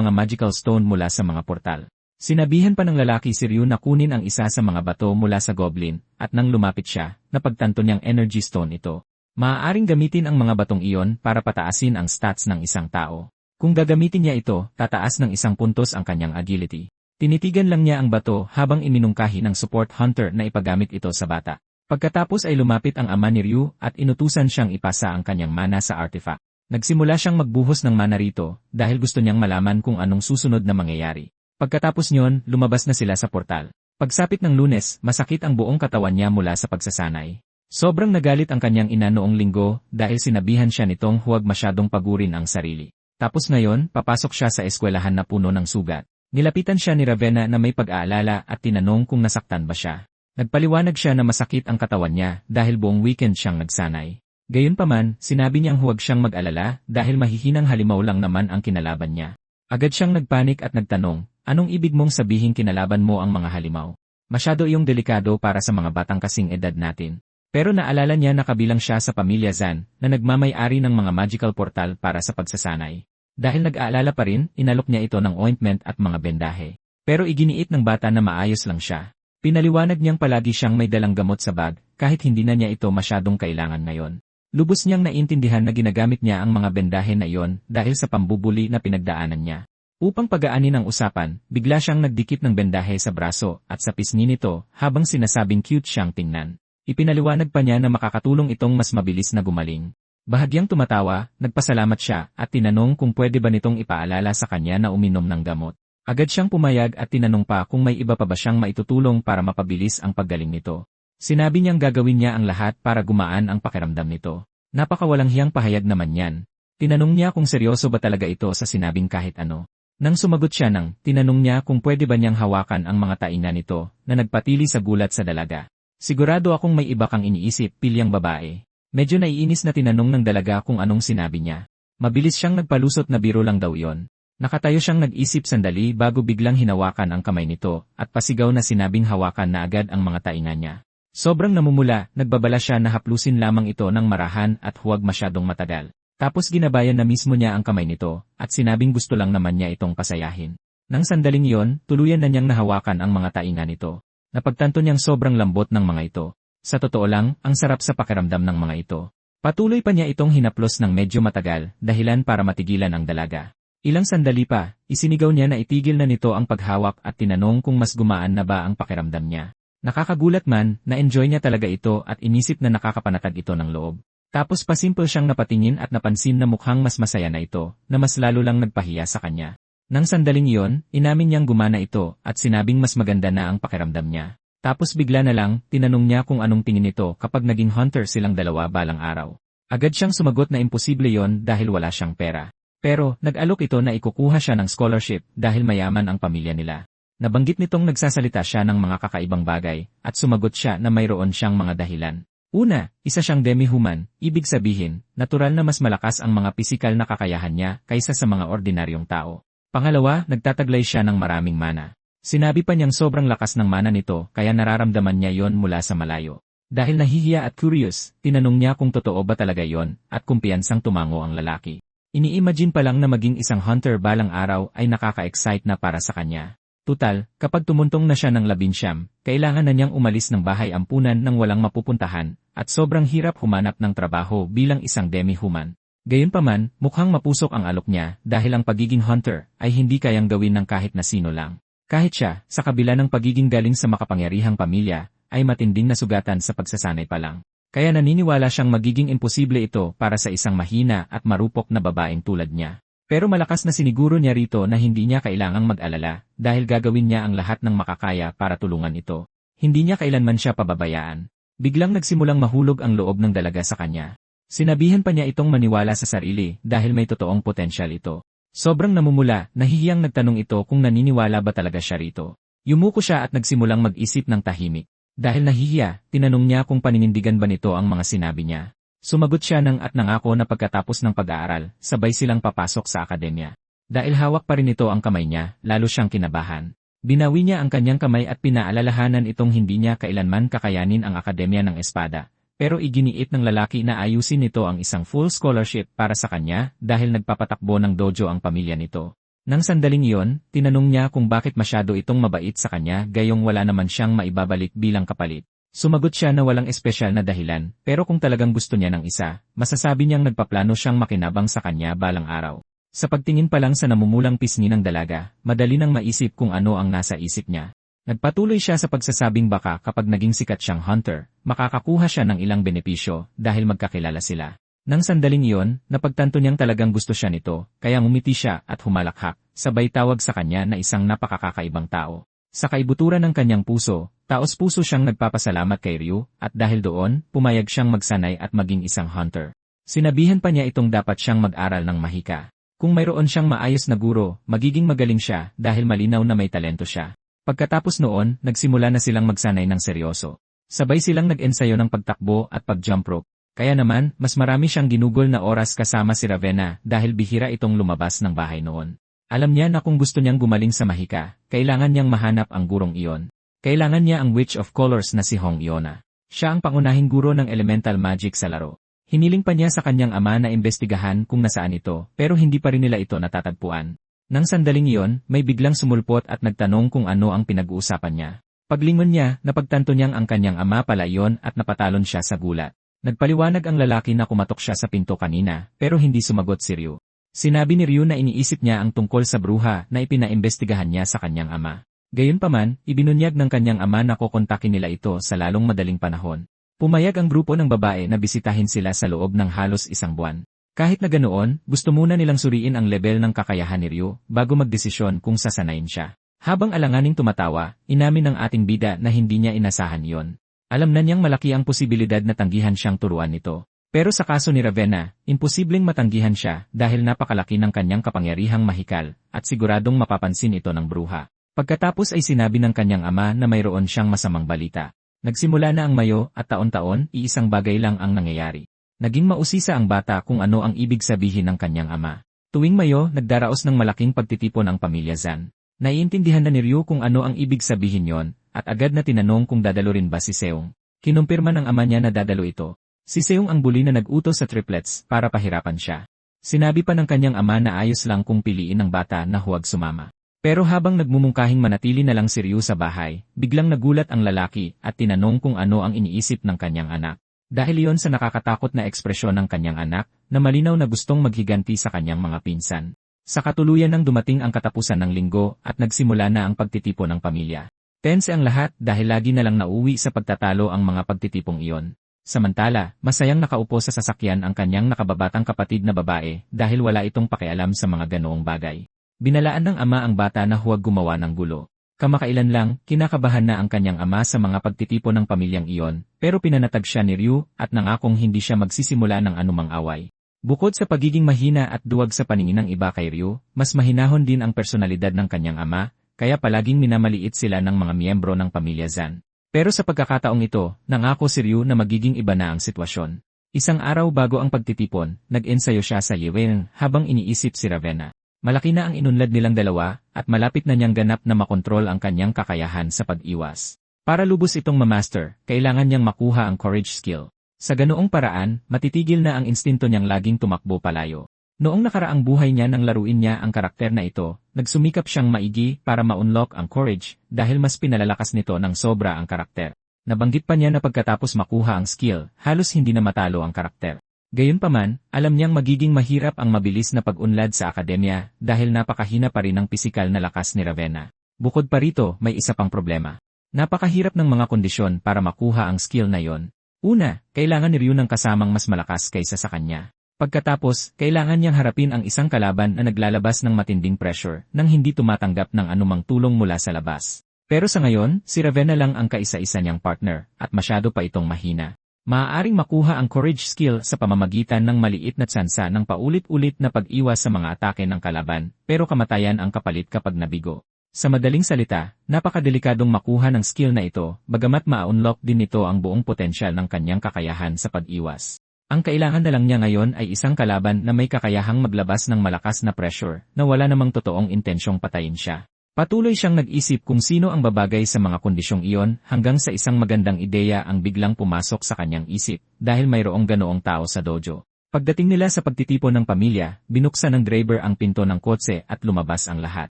mga magical stone mula sa mga portal. Sinabihan pa ng lalaki si Ryu na kunin ang isa sa mga bato mula sa goblin, at nang lumapit siya, napagtanto niyang energy stone ito. Maaaring gamitin ang mga batong iyon para pataasin ang stats ng isang tao. Kung gagamitin niya ito, tataas ng 1 puntos ang kanyang agility. Tinitigan lang niya ang bato habang iminungkahi ng support hunter na ipagamit ito sa bata. Pagkatapos ay lumapit ang ama ni Ryu at inutusan siyang ipasa ang kanyang mana sa artifact. Nagsimula siyang magbuhos ng mana rito dahil gusto niyang malaman kung anong susunod na mangyayari. Pagkatapos niyon, lumabas na sila sa portal. Pagsapit ng Lunes, masakit ang buong katawan niya mula sa pagsasanay. Sobrang nagalit ang kanyang ina noong linggo dahil sinabihan siya nitong huwag masyadong pagurin ang sarili. Tapos ngayon, papasok siya sa eskwelahan na puno ng sugat. Nilapitan siya ni Ravenna na may pag-aalala at tinanong kung nasaktan ba siya. Nagpaliwanag siya na masakit ang katawan niya dahil buong weekend siyang nagsanay. Gayunpaman, sinabi niyang huwag siyang mag-alala dahil mahihinang halimaw lang naman ang kinalaban niya. Agad siyang nagpanik at nagtanong, anong ibig mong sabihin kinalaban mo ang mga halimaw? Masyado iyong delikado para sa mga batang kasing edad natin. Pero naalala niya na kabilang siya sa pamilya Zan na nagmamay-ari ng mga magical portal para sa pagsasanay. Dahil nag-aalala pa rin, inalok niya ito ng ointment at mga bendahe. Pero iginiit ng bata na maayos lang siya. Pinaliwanag niyang palagi siyang may dalang gamot sa bag kahit hindi na niya ito masyadong kailangan ngayon. Lubos niyang naintindihan na ginagamit niya ang mga bendahe na iyon dahil sa pambubuli na pinagdaanan niya. Upang pagaanin ang usapan, bigla siyang nagdikit ng bendahe sa braso at sa pisngi nito habang sinasabing cute siyang tingnan. Ipinaliwanag pa niya na makakatulong itong mas mabilis na gumaling. Bahagyang tumatawa, nagpasalamat siya at tinanong kung pwede ba nitong ipaalala sa kanya na uminom ng gamot. Agad siyang pumayag at tinanong pa kung may iba pa ba siyang maitutulong para mapabilis ang paggaling nito. Sinabi niyang gagawin niya ang lahat para gumaan ang pakiramdam nito. Napakawalang hiyang pahayag naman yan. Tinanong niya kung seryoso ba talaga ito sa sinabing kahit ano. Nang sumagot siya tinanong niya kung pwede ba niyang hawakan ang mga tainga nito na nagpatili sa gulat sa dalaga. Sigurado akong may iba kang iniisip, pilyang babae. Medyo naiinis na tinanong ng dalaga kung anong sinabi niya. Mabilis siyang nagpalusot na biro lang daw yon. Nakatayo siyang nag-isip sandali bago biglang hinawakan ang kamay nito at pasigaw na sinabing hawakan na agad ang mga tainga niya. Sobrang namumula, nagbabala siya na haplusin lamang ito ng marahan at huwag masyadong matagal. Tapos ginabayan na mismo niya ang kamay nito at sinabing gusto lang naman niya itong pasayahin. Nang sandaling iyon, tuluyan na niyang nahawakan ang mga tainga nito. Napagtanto niyang sobrang lambot ng mga ito. Sa totoo lang, ang sarap sa pakiramdam ng mga ito. Patuloy pa niya itong hinaplos ng medyo matagal, dahilan para matigilan ang dalaga. Ilang sandali pa, isinigaw niya na itigil na nito ang paghawak at tinanong kung mas gumaan na ba ang pakiramdam niya. Nakakagulat man, na-enjoy niya talaga ito at inisip na nakakapanatag ito ng loob. Tapos pasimple siyang napatingin at napansin na mukhang mas masaya na ito, na mas lalo lang nagpahiya sa kanya. Nang sandaling iyon, inamin niyang gumana ito at sinabing mas maganda na ang pakiramdam niya. Tapos bigla na lang, tinanong niya kung anong tingin nito kapag naging hunter silang dalawa balang araw. Agad siyang sumagot na imposible yon dahil wala siyang pera. Pero, nag-alok ito na ikukuha siya ng scholarship dahil mayaman ang pamilya nila. Nabanggit nitong nagsasalita siya ng mga kakaibang bagay, at sumagot siya na mayroon siyang mga dahilan. Una, isa siyang demi-human, ibig sabihin, natural na mas malakas ang mga pisikal na kakayahan niya kaysa sa mga ordinaryong tao. Pangalawa, nagtataglay siya ng maraming mana. Sinabi pa niyang sobrang lakas ng mana nito kaya nararamdaman niya yon mula sa malayo. Dahil nahihiya at curious, tinanong niya kung totoo ba talaga yon at kumpiyansang tumango ang lalaki. Ini-imagine pa lang na maging isang hunter balang araw ay nakaka-excite na para sa kanya. Tutal, kapag tumuntong na siya ng 19, kailangan na niyang umalis ng bahay ampunan nang walang mapupuntahan, at sobrang hirap humanap ng trabaho bilang isang demi-human. Gayunpaman, mukhang mapusok ang alok niya dahil ang pagiging hunter ay hindi kayang gawin ng kahit na sino lang. Kahit siya, sa kabila ng pagiging galing sa makapangyarihang pamilya, ay matinding nasugatan sa pagsasanay pa lang. Kaya naniniwala siyang magiging imposible ito para sa isang mahina at marupok na babaeng tulad niya. Pero malakas na siniguro niya rito na hindi niya kailangang mag-alala dahil gagawin niya ang lahat ng makakaya para tulungan ito. Hindi niya kailanman siya pababayaan. Biglang nagsimulang mahulog ang loob ng dalaga sa kanya. Sinabihan pa niya itong maniwala sa sarili dahil may totoong potensyal ito. Sobrang namumula, nahihiyang nagtanong ito kung naniniwala ba talaga siya rito. Yumuko siya at nagsimulang mag-isip ng tahimik. Dahil nahihiya, tinanong niya kung paninindigan ba nito ang mga sinabi niya. Sumagot siya at nangako na pagkatapos ng pag-aaral, sabay silang papasok sa akademya. Dahil hawak pa rin ito ang kamay niya, lalo siyang kinabahan. Binawi niya ang kanyang kamay at pinaalalahanan itong hindi niya kailanman kakayanin ang akademya ng espada. Pero iginiit ng lalaki na ayusin nito ang isang full scholarship para sa kanya dahil nagpapatakbo ng dojo ang pamilya nito. Nang sandaling iyon, tinanong niya kung bakit masyado itong mabait sa kanya gayong wala naman siyang maibabalik bilang kapalit. Sumagot siya na walang espesyal na dahilan, pero kung talagang gusto niya ng isa, masasabi niyang nagpaplano siyang makinabang sa kanya balang araw. Sa pagtingin pa lang sa namumulang pisngi ng dalaga, madali nang maisip kung ano ang nasa isip niya. Nagpatuloy siya sa pagsasabing baka kapag naging sikat siyang hunter, makakakuha siya ng ilang benepisyo dahil magkakilala sila. Nang sandaling iyon, napagtanto niyang talagang gusto siya nito, kaya ngumiti siya at humalakhak, sabay tawag sa kanya na isang napakakakaibang tao. Sa kaibuturan ng kanyang puso, taos-puso siyang nagpapasalamat kay Ryu, at dahil doon, pumayag siyang magsanay at maging isang hunter. Sinabihan pa niya itong dapat siyang mag-aral ng mahika. Kung mayroon siyang maayos na guro, magiging magaling siya dahil malinaw na may talento siya. Pagkatapos noon, nagsimula na silang magsanay ng seryoso. Sabay silang nag-ensayo ng pagtakbo at pag-jump rope. Kaya naman, mas marami siyang ginugol na oras kasama si Ravenna dahil bihira itong lumabas ng bahay noon. Alam niya na kung gusto niyang gumaling sa mahika, kailangan niyang mahanap ang gurong iyon. Kailangan niya ang Witch of Colors na si Hong Iona. Siya ang pangunahing guro ng elemental magic sa laro. Hiniling pa niya sa kanyang ama na imbestigahan kung nasaan ito, pero hindi pa rin nila ito natatagpuan. Nang sandaling iyon, may biglang sumulpot at nagtanong kung ano ang pinag-uusapan niya. Paglingon niya, napagtanto niyang ang kanyang ama pala iyon at napatalon siya sa gulat. Nagpaliwanag ang lalaki na kumatok siya sa pinto kanina, pero hindi sumagot si Ryu. Sinabi ni Ryu na iniisip niya ang tungkol sa bruha na ipinaimbestigahan niya sa kanyang ama. Gayunpaman, ibinunyag ng kanyang ama na kukontakin nila ito sa lalong madaling panahon. Pumayag ang grupo ng babae na bisitahin sila sa loob ng halos isang buwan. Kahit na ganoon, gusto muna nilang suriin ang level ng kakayahan ni Ryu bago magdesisyon kung sasanayin siya. Habang alanganing tumatawa, inamin ng ating bida na hindi niya inasahan iyon. Alam na niyang malaki ang posibilidad na tanggihan siyang turuan nito. Pero sa kaso ni Ravenna, imposibleng matanggihan siya dahil napakalaki ng kanyang kapangyarihang mahikal at siguradong mapapansin ito ng bruha. Pagkatapos ay sinabi ng kanyang ama na mayroon siyang masamang balita. Nagsimula na ang Mayo at taon-taon, iisang bagay lang ang nangyayari. Naging mausisa ang bata kung ano ang ibig sabihin ng kanyang ama. Tuwing Mayo, nagdaraos ng malaking pagtitipon ang pamilya Zan. Naiintindihan na ni Ryu kung ano ang ibig sabihin yon, at agad na tinanong kung dadalo rin ba si Seong. Kinumpirma ng ama niya na dadalo ito. Si Seong ang bully na nag-utos sa triplets para pahirapan siya. Sinabi pa ng kanyang ama na ayos lang kung piliin ng bata na huwag sumama. Pero habang nagmumungkahing manatili na lang si Ryu sa bahay, biglang nagulat ang lalaki at tinanong kung ano ang iniisip ng kanyang anak. Dahil iyon sa nakakatakot na ekspresyon ng kanyang anak na malinaw na gustong maghiganti sa kanyang mga pinsan. Sa katuluyan ng dumating ang katapusan ng linggo at nagsimula na ang pagtitipon ng pamilya. Tense ang lahat dahil lagi na lang nauwi sa pagtatalo ang mga pagtitipong iyon. Samantala, masayang nakaupo sa sasakyan ang kanyang nakababatang kapatid na babae dahil wala itong pakialam sa mga ganoong bagay. Binalaan ng ama ang bata na huwag gumawa ng gulo. Kamakailan lang, kinakabahan na ang kanyang ama sa mga pagtitipon ng pamilyang iyon, pero pinanatag siya ni Ryu at nangakong hindi siya magsisimula ng anumang away. Bukod sa pagiging mahina at duwag sa paningin ng iba kay Ryu, mas mahinahon din ang personalidad ng kanyang ama, kaya palaging minamaliit sila ng mga miyembro ng pamilya Zan. Pero sa pagkakataong ito, nangako si Ryu na magiging iba na ang sitwasyon. Isang araw bago ang pagtitipon, nag-ensayo siya sa Yewing habang iniisip si Ravenna. Malaki na ang inunlad nilang dalawa, at malapit na niyang ganap na makontrol ang kanyang kakayahan sa pag-iwas. Para lubos itong mamaster, kailangan niyang makuha ang courage skill. Sa ganoong paraan, matitigil na ang instinto niyang laging tumakbo palayo. Noong nakaraang buhay niya nang laruin niya ang karakter na ito, nagsumikap siyang maigi para ma-unlock ang courage dahil mas pinalalakas nito ng sobra ang karakter. Nabanggit pa niya na pagkatapos makuha ang skill, halos hindi na matalo ang karakter. Gayunpaman, alam niyang magiging mahirap ang mabilis na pag-unlad sa akademya dahil napakahina pa rin ang pisikal na lakas ni Ravenna. Bukod pa rito, may isa pang problema. Napakahirap ng mga kondisyon para makuha ang skill na yon. Una, kailangan ni Ryu ng kasamang mas malakas kaysa sa kanya. Pagkatapos, kailangan niyang harapin ang isang kalaban na naglalabas ng matinding pressure nang hindi tumatanggap ng anumang tulong mula sa labas. Pero sa ngayon, si Ravenna lang ang kaisa-isa niyang partner, at masyado pa itong mahina. Maaaring makuha ang courage skill sa pamamagitan ng maliit na tsansa ng paulit-ulit na pag-iwas sa mga atake ng kalaban, pero kamatayan ang kapalit kapag nabigo. Sa madaling salita, napakadelikadong makuha ng skill na ito, bagamat ma-unlock din nito ang buong potensyal ng kanyang kakayahan sa pag-iwas. Ang kailangan na lang niya ngayon ay isang kalaban na may kakayahang maglabas ng malakas na pressure na wala namang totoong intensyong patayin siya. Patuloy siyang nag-isip kung sino ang babagay sa mga kondisyong iyon hanggang sa isang magandang ideya ang biglang pumasok sa kanyang isip dahil mayroong ganoong tao sa dojo. Pagdating nila sa pagtitipon ng pamilya, binuksan ng driver ang pinto ng kotse at lumabas ang lahat.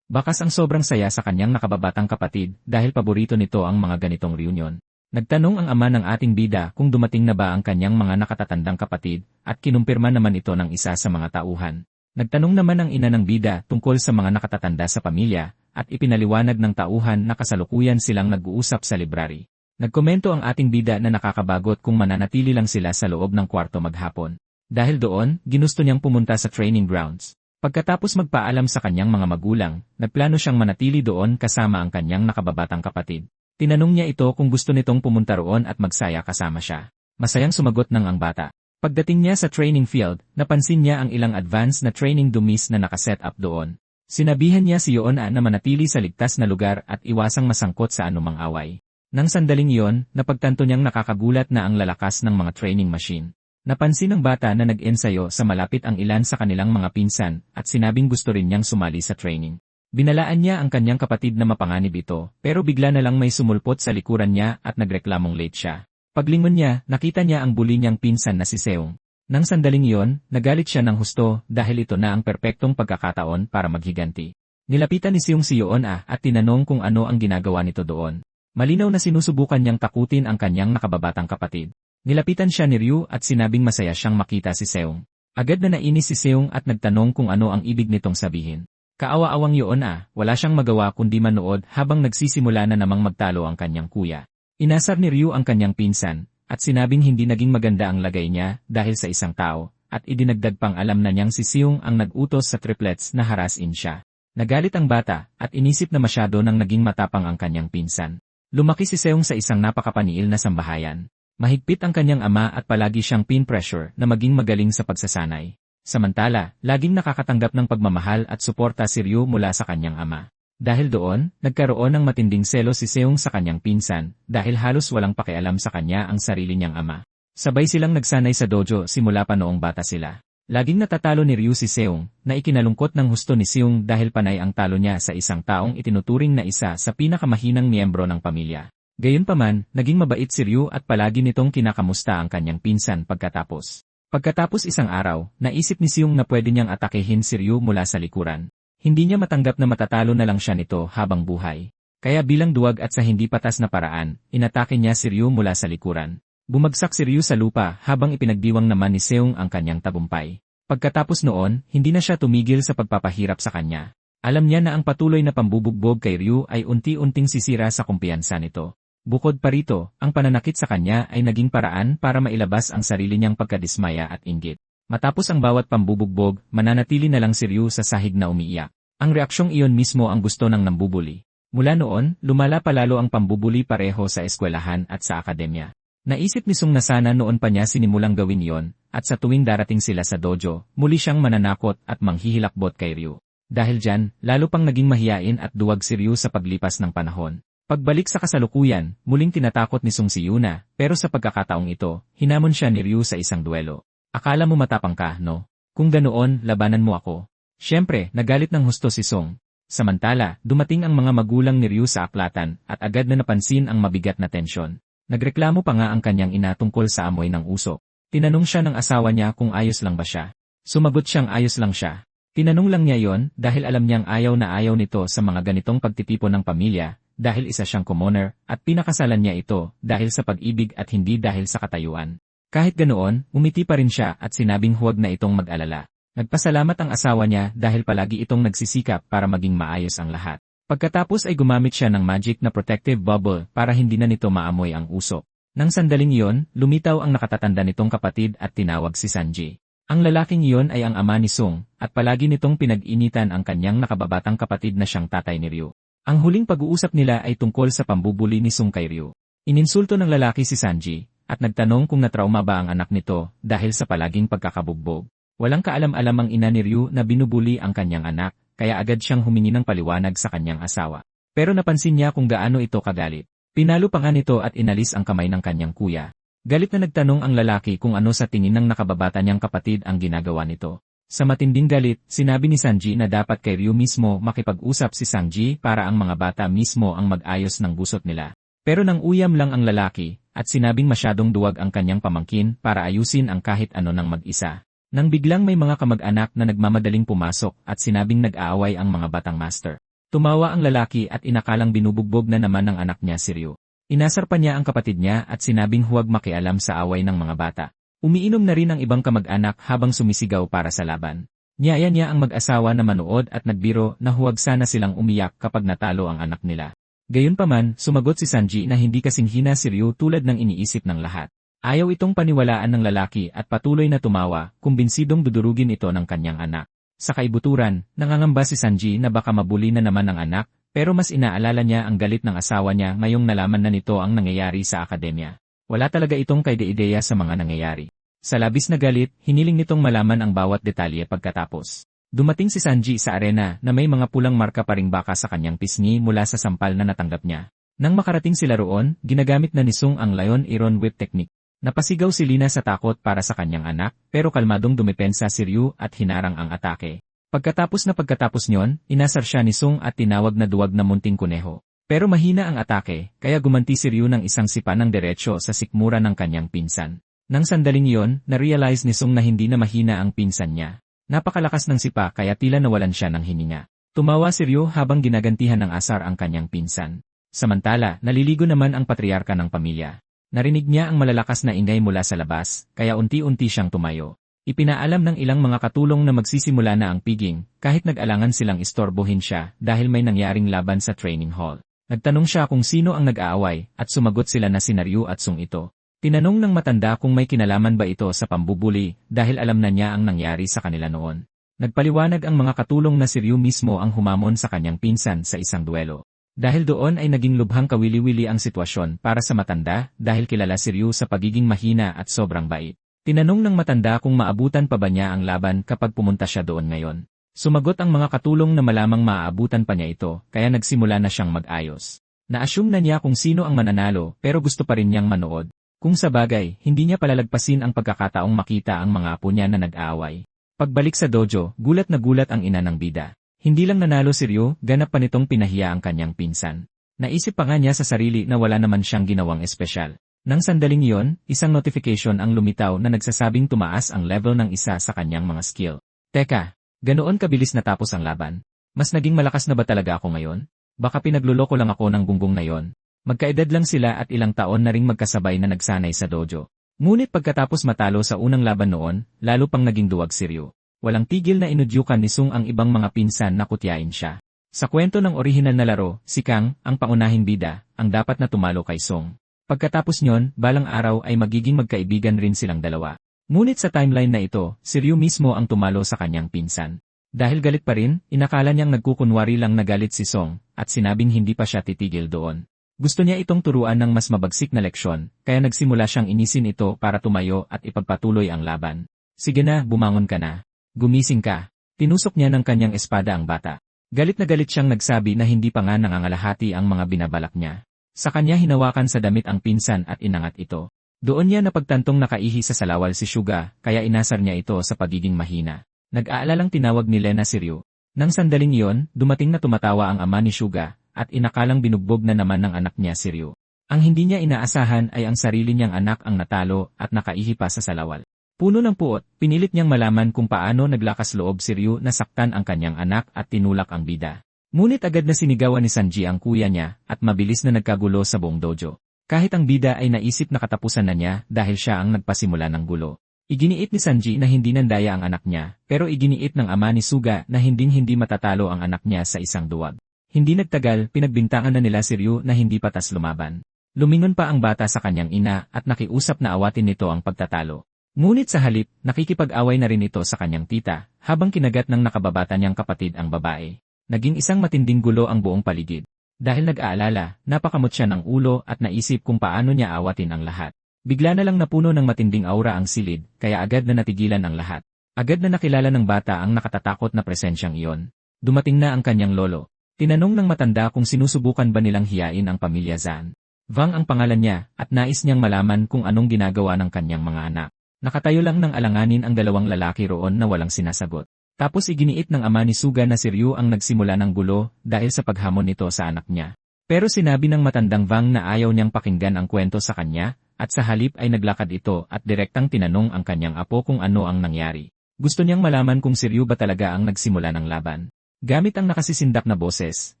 Bakas ang sobrang saya sa kanyang nakababatang kapatid dahil paborito nito ang mga ganitong reunion. Nagtanong ang ama ng ating bida kung dumating na ba ang kanyang mga nakatatandang kapatid at kinumpirma naman ito ng isa sa mga tauhan. Nagtanong naman ang ina ng bida tungkol sa mga nakatatanda sa pamilya at ipinaliwanag ng tauhan na kasalukuyan silang nag-uusap sa library. Nagkomento ang ating bida na nakakabagot kung mananatili lang sila sa loob ng kwarto maghapon. Dahil doon, ginusto niyang pumunta sa training grounds. Pagkatapos magpaalam sa kanyang mga magulang, nagplano siyang manatili doon kasama ang kanyang nakababatang kapatid. Tinanong niya ito kung gusto nitong pumunta roon at magsaya kasama siya. Masayang sumagot ng ang bata. Pagdating niya sa training field, napansin niya ang ilang advanced na training dummies na nakaset up doon. Sinabihan niya si Yoon na manatili sa ligtas na lugar at iwasang masangkot sa anumang away. Nang sandaling iyon, napagtanto niyang nakakagulat na ang lalakas ng mga training machine. Napansin ng bata na nag-ensayo sa malapit ang ilan sa kanilang mga pinsan at sinabing gusto rin niyang sumali sa training. Binalaan niya ang kanyang kapatid na mapanganib ito, pero bigla na lang may sumulpot sa likuran niya at nagreklamong late siya. Paglingon niya, nakita niya ang bully niyang pinsan na si Seong. Nang sandaling iyon, nagalit siya ng husto dahil ito na ang perpektong pagkakataon para maghiganti. Nilapitan ni Seong si Yoon at tinanong kung ano ang ginagawa nito doon. Malinaw na sinusubukan niyang takutin ang kanyang nakababatang kapatid. Nilapitan siya ni Ryu at sinabing masaya siyang makita si Seong. Agad na nainis si Seong at nagtanong kung ano ang ibig nitong sabihin. Kaawa-awang Yoon wala siyang magawa kundi manood habang nagsisimula na namang magtalo ang kanyang kuya. Inasar ni Ryu ang kanyang pinsan, at sinabing hindi naging maganda ang lagay niya dahil sa isang tao, at idinagdag pang alam na niyang si Seong ang nag-utos sa triplets na harasin siya. Nagalit ang bata, at inisip na masyado nang naging matapang ang kanyang pinsan. Lumaki si Seong sa isang napakapaniil na sambahayan. Mahigpit ang kanyang ama at palagi siyang pin-pressure na maging magaling sa pagsasanay. Samantala, laging nakakatanggap ng pagmamahal at suporta si Ryu mula sa kanyang ama. Dahil doon, nagkaroon ng matinding selos si Seong sa kanyang pinsan, dahil halos walang pakialam sa kanya ang sarili niyang ama. Sabay silang nagsanay sa dojo simula pa noong bata sila. Laging natatalo ni Ryu si Seong, na ikinalungkot ng husto ni Seong dahil panay ang talo niya sa isang taong itinuturing na isa sa pinakamahinang miyembro ng pamilya. Gayunpaman, naging mabait si Ryu at palagi nitong kinakamusta ang kanyang pinsan pagkatapos. Pagkatapos isang araw, naisip ni Seong na pwede niyang atakehin si Ryu mula sa likuran. Hindi niya matanggap na matatalo na lang siya nito habang buhay. Kaya bilang duwag at sa hindi patas na paraan, inatake niya si Ryu mula sa likuran. Bumagsak si Ryu sa lupa habang ipinagdiwang naman ni Seong ang kanyang tagumpay. Pagkatapos noon, hindi na siya tumigil sa pagpapahirap sa kanya. Alam niya na ang patuloy na pambubugbog kay Ryu ay unti-unting sisira sa kumpiyansa nito. Bukod pa rito, ang pananakit sa kanya ay naging paraan para mailabas ang sarili niyang pagkadismaya at inggit. Matapos ang bawat pambubugbog, mananatili na lang si Ryu sa sahig na umiiyak. Ang reaksyong iyon mismo ang gusto ng nambubuli. Mula noon, lumala palalo ang pambubuli pareho sa eskwelahan at sa akademya. Naisip ni Sung na sana noon pa niya sinimulang gawin iyon, at sa tuwing darating sila sa dojo, muli siyang mananakot at manghihilakbot kay Ryu. Dahil dyan, lalo pang naging mahiyain at duwag si Ryu sa paglipas ng panahon. Pagbalik sa kasalukuyan, muling tinatakot ni Sung si Yuna, pero sa pagkakataong ito, hinamon siya ni Ryu sa isang duelo. Akala mo matapang ka, no? Kung ganoon, labanan mo ako. Siyempre, nagalit ng husto si Sung. Samantala, dumating ang mga magulang ni Ryu sa aklatan at agad na napansin ang mabigat na tensyon. Nagreklamo pa nga ang kanyang ina tungkol sa amoy ng usok. Tinanong siya ng asawa niya kung ayos lang ba siya. Sumagot siyang ayos lang siya. Tinanong lang niya yon dahil alam niyang ayaw na ayaw nito sa mga ganitong pagtitipon ng pamilya, dahil isa siyang commoner, at pinakasalan niya ito dahil sa pag-ibig at hindi dahil sa katayuan. Kahit ganoon, umiti pa rin siya at sinabing huwag na itong mag-alala. Nagpasalamat ang asawa niya dahil palagi itong nagsisikap para maging maayos ang lahat. Pagkatapos ay gumamit siya ng magic na protective bubble para hindi na nito maamoy ang usok. Nang sandaling iyon, lumitaw ang nakatatanda nitong kapatid at tinawag si Sanji. Ang lalaking iyon ay ang ama ni Sung, at palagi nitong pinag-initan ang kanyang nakababatang kapatid na siyang tatay ni Ryu. Ang huling pag-uusap nila ay tungkol sa pambubuli ni Sung kay Ryu. Ininsulto ng lalaki si Sanji, at nagtanong kung natrauma ba ang anak nito dahil sa palaging pagkakabugbog. Walang kaalam-alam ang ina ni Ryu na binubuli ang kanyang anak, kaya agad siyang humingi ng paliwanag sa kanyang asawa. Pero napansin niya kung gaano ito kagalit. Pinalo pa nga nito at inalis ang kamay ng kanyang kuya. Galit na nagtanong ang lalaki kung ano sa tingin ng nakababata niyang kapatid ang ginagawa nito. Sa matinding galit, sinabi ni Sanji na dapat kay Ryu mismo makipag-usap si Sanji para ang mga bata mismo ang mag-ayos ng gusot nila. Pero nang uyam lang ang lalaki, at sinabing masyadong duwag ang kanyang pamangkin para ayusin ang kahit ano ng mag-isa. Nang biglang may mga kamag-anak na nagmamadaling pumasok at sinabing nag-aaway ang mga batang master. Tumawa ang lalaki at inakalang binubugbog na naman ng anak niya si Ryu. Inasar pa niya ang kapatid niya at sinabing huwag makialam sa away ng mga bata. Umiinom na rin ang ibang kamag-anak habang sumisigaw para sa laban. Niyaya niya ang mag-asawa na manood at nagbiro na huwag sana silang umiyak kapag natalo ang anak nila. Gayunpaman, sumagot si Sanji na hindi kasing hina si Ryu tulad ng iniisip ng lahat. Ayaw itong paniwalaan ng lalaki at patuloy na tumawa, kumbinsidong dudurugin ito ng kanyang anak. Sa kaibuturan, nangangamba si Sanji na baka mabuli na naman ang anak, pero mas inaalala niya ang galit ng asawa niya ngayong nalaman na nito ang nangyayari sa akademya. Wala talaga itong kaide-ideya sa mga nangyayari. Sa labis na galit, hiniling nitong malaman ang bawat detalye pagkatapos. Dumating si Sanji sa arena na may mga pulang marka pa ring baka sa kanyang pisngi mula sa sampal na natanggap niya. Nang makarating sila roon, ginagamit na ni Sung ang Lion Iron Whip technique. Napasigaw si Lina sa takot para sa kanyang anak, pero kalmadong dumepensa si Ryu at hinarang ang atake. Pagkatapos niyon, inasar siya ni Sung at tinawag na duwag na munting kuneho. Pero mahina ang atake, kaya gumanti si Ryu ng isang sipa ng diretsyo sa sikmura ng kanyang pinsan. Nang sandaling iyon, na-realize ni Sung na hindi na mahina ang pinsan niya. Napakalakas ng sipa kaya tila nawalan siya ng hininga. Tumawa si Ryu habang ginagantihan ng asar ang kanyang pinsan. Samantala, naliligo naman ang patriarka ng pamilya. Narinig niya ang malalakas na ingay mula sa labas, kaya unti-unti siyang tumayo. Ipinaalam ng ilang mga katulong na magsisimula na ang piging, kahit nag-alangan silang istorbohin siya dahil may nangyaring laban sa training hall. Nagtanong siya kung sino ang nag-aaway, at sumagot sila na sina Ryu at Sung ito. Tinanong ng matanda kung may kinalaman ba ito sa pambubuli dahil alam na niya ang nangyari sa kanila noon. Nagpaliwanag ang mga katulong na si Ryu mismo ang humamon sa kanyang pinsan sa isang duelo. Dahil doon ay naging lubhang kawili-wili ang sitwasyon para sa matanda dahil kilala si Ryu sa pagiging mahina at sobrang bait. Tinanong ng matanda kung maabutan pa ba niya ang laban kapag pumunta siya doon ngayon. Sumagot ang mga katulong na malamang maaabutan pa niya ito kaya nagsimula na siyang mag-ayos. Na-assume na niya kung sino ang mananalo pero gusto pa rin niyang manood. Kung sa bagay, hindi niya palalagpasin ang pagkakataong makita ang mga apo niya na nag-aaway. Pagbalik sa dojo, gulat na gulat ang ina ng bida. Hindi lang nanalo si Ryu, ganap pa nitong pinahiya ang kanyang pinsan. Naisip pa nga niya sa sarili na wala naman siyang ginawang espesyal. Nang sandaling iyon, isang notification ang lumitaw na nagsasabing tumaas ang level ng isa sa kanyang mga skill. Teka, ganoon kabilis natapos ang laban? Mas naging malakas na ba talaga ako ngayon? Baka pinagluloko lang ako ng gunggong na yon. Magkaedad lang sila at ilang taon na ring magkasabay na nagsanay sa dojo. Ngunit pagkatapos matalo sa unang laban noon, lalo pang naging duwag si Ryu. Walang tigil na inudyukan ni Sung ang ibang mga pinsan na kutyain siya. Sa kwento ng orihinal na laro, si Kang, ang pangunahing bida, ang dapat na tumalo kay Sung. Pagkatapos nyon, balang araw ay magiging magkaibigan rin silang dalawa. Ngunit sa timeline na ito, si Ryu mismo ang tumalo sa kanyang pinsan. Dahil galit pa rin, inakala niyang nagkukunwari lang na galit si Sung, at sinabing hindi pa siya titigil doon. Gusto niya itong turuan ng mas mabagsik na leksyon, kaya nagsimula siyang inisin ito para tumayo at ipagpatuloy ang laban. Sige na, bumangon ka na. Gumising ka. Tinusok niya ng kanyang espada ang bata. Galit na galit siyang nagsabi na hindi pa nga nangangalahati ang mga binabalak niya. Sa kanya hinawakan sa damit ang pinsan at inangat ito. Doon niya napagtantong nakaihi sa salawal si Suga, kaya inasar niya ito sa pagiging mahina. Nag-aalalang tinawag ni Lena si Ryu. Nang sandaling iyon, dumating na tumatawa ang ama ni Suga, at inakalang binugbog na naman ng anak niya si Ryu. Ang hindi niya inaasahan ay ang sarili niyang anak ang natalo at nakaihi pa sa salawal. Puno ng puot, pinilit niyang malaman kung paano naglakas loob si Ryu na saktan ang kanyang anak at tinulak ang bida. Ngunit agad na sinigawan ni Sanji ang kuya niya at mabilis na nagkagulo sa buong dojo. Kahit ang bida ay naisip na katapusan na niya dahil siya ang nagpasimula ng gulo. Iginiit ni Sanji na hindi nandaya ang anak niya, pero iginiit ng ama ni Suga na hindi matatalo ang anak niya sa isang duwag. Hindi nagtagal, pinagbintangan na nila si Ryu na hindi patas lumaban. Lumingon pa ang bata sa kanyang ina at nakiusap na awatin nito ang pagtatalo. Ngunit sa halip, nakikipag-away na rin ito sa kanyang tita, habang kinagat ng nakababata niyang kapatid ang babae. Naging isang matinding gulo ang buong paligid. Dahil nag-aalala, napakamot siya ng ulo at naisip kung paano niya awatin ang lahat. Bigla na lang napuno ng matinding aura ang silid, kaya agad na natigilan ang lahat. Agad na nakilala ng bata ang nakatatakot na presensyang iyon. Dumating na ang kanyang lolo. Tinanong ng matanda kung sinusubukan ba nilang hiyain ang pamilya Zan. Vang ang pangalan niya, at nais niyang malaman kung anong ginagawa ng kanyang mga anak. Nakatayo lang ng alanganin ang dalawang lalaki roon na walang sinasagot. Tapos iginiit ng ama ni Suga na si Ryu ang nagsimula ng gulo dahil sa paghamon nito sa anak niya. Pero sinabi ng matandang Vang na ayaw niyang pakinggan ang kwento sa kanya, at sa halip ay naglakad ito at direktang tinanong ang kanyang apo kung ano ang nangyari. Gusto niyang malaman kung si Ryu ba talaga ang nagsimula ng laban. Gamit ang nakasisindak na boses,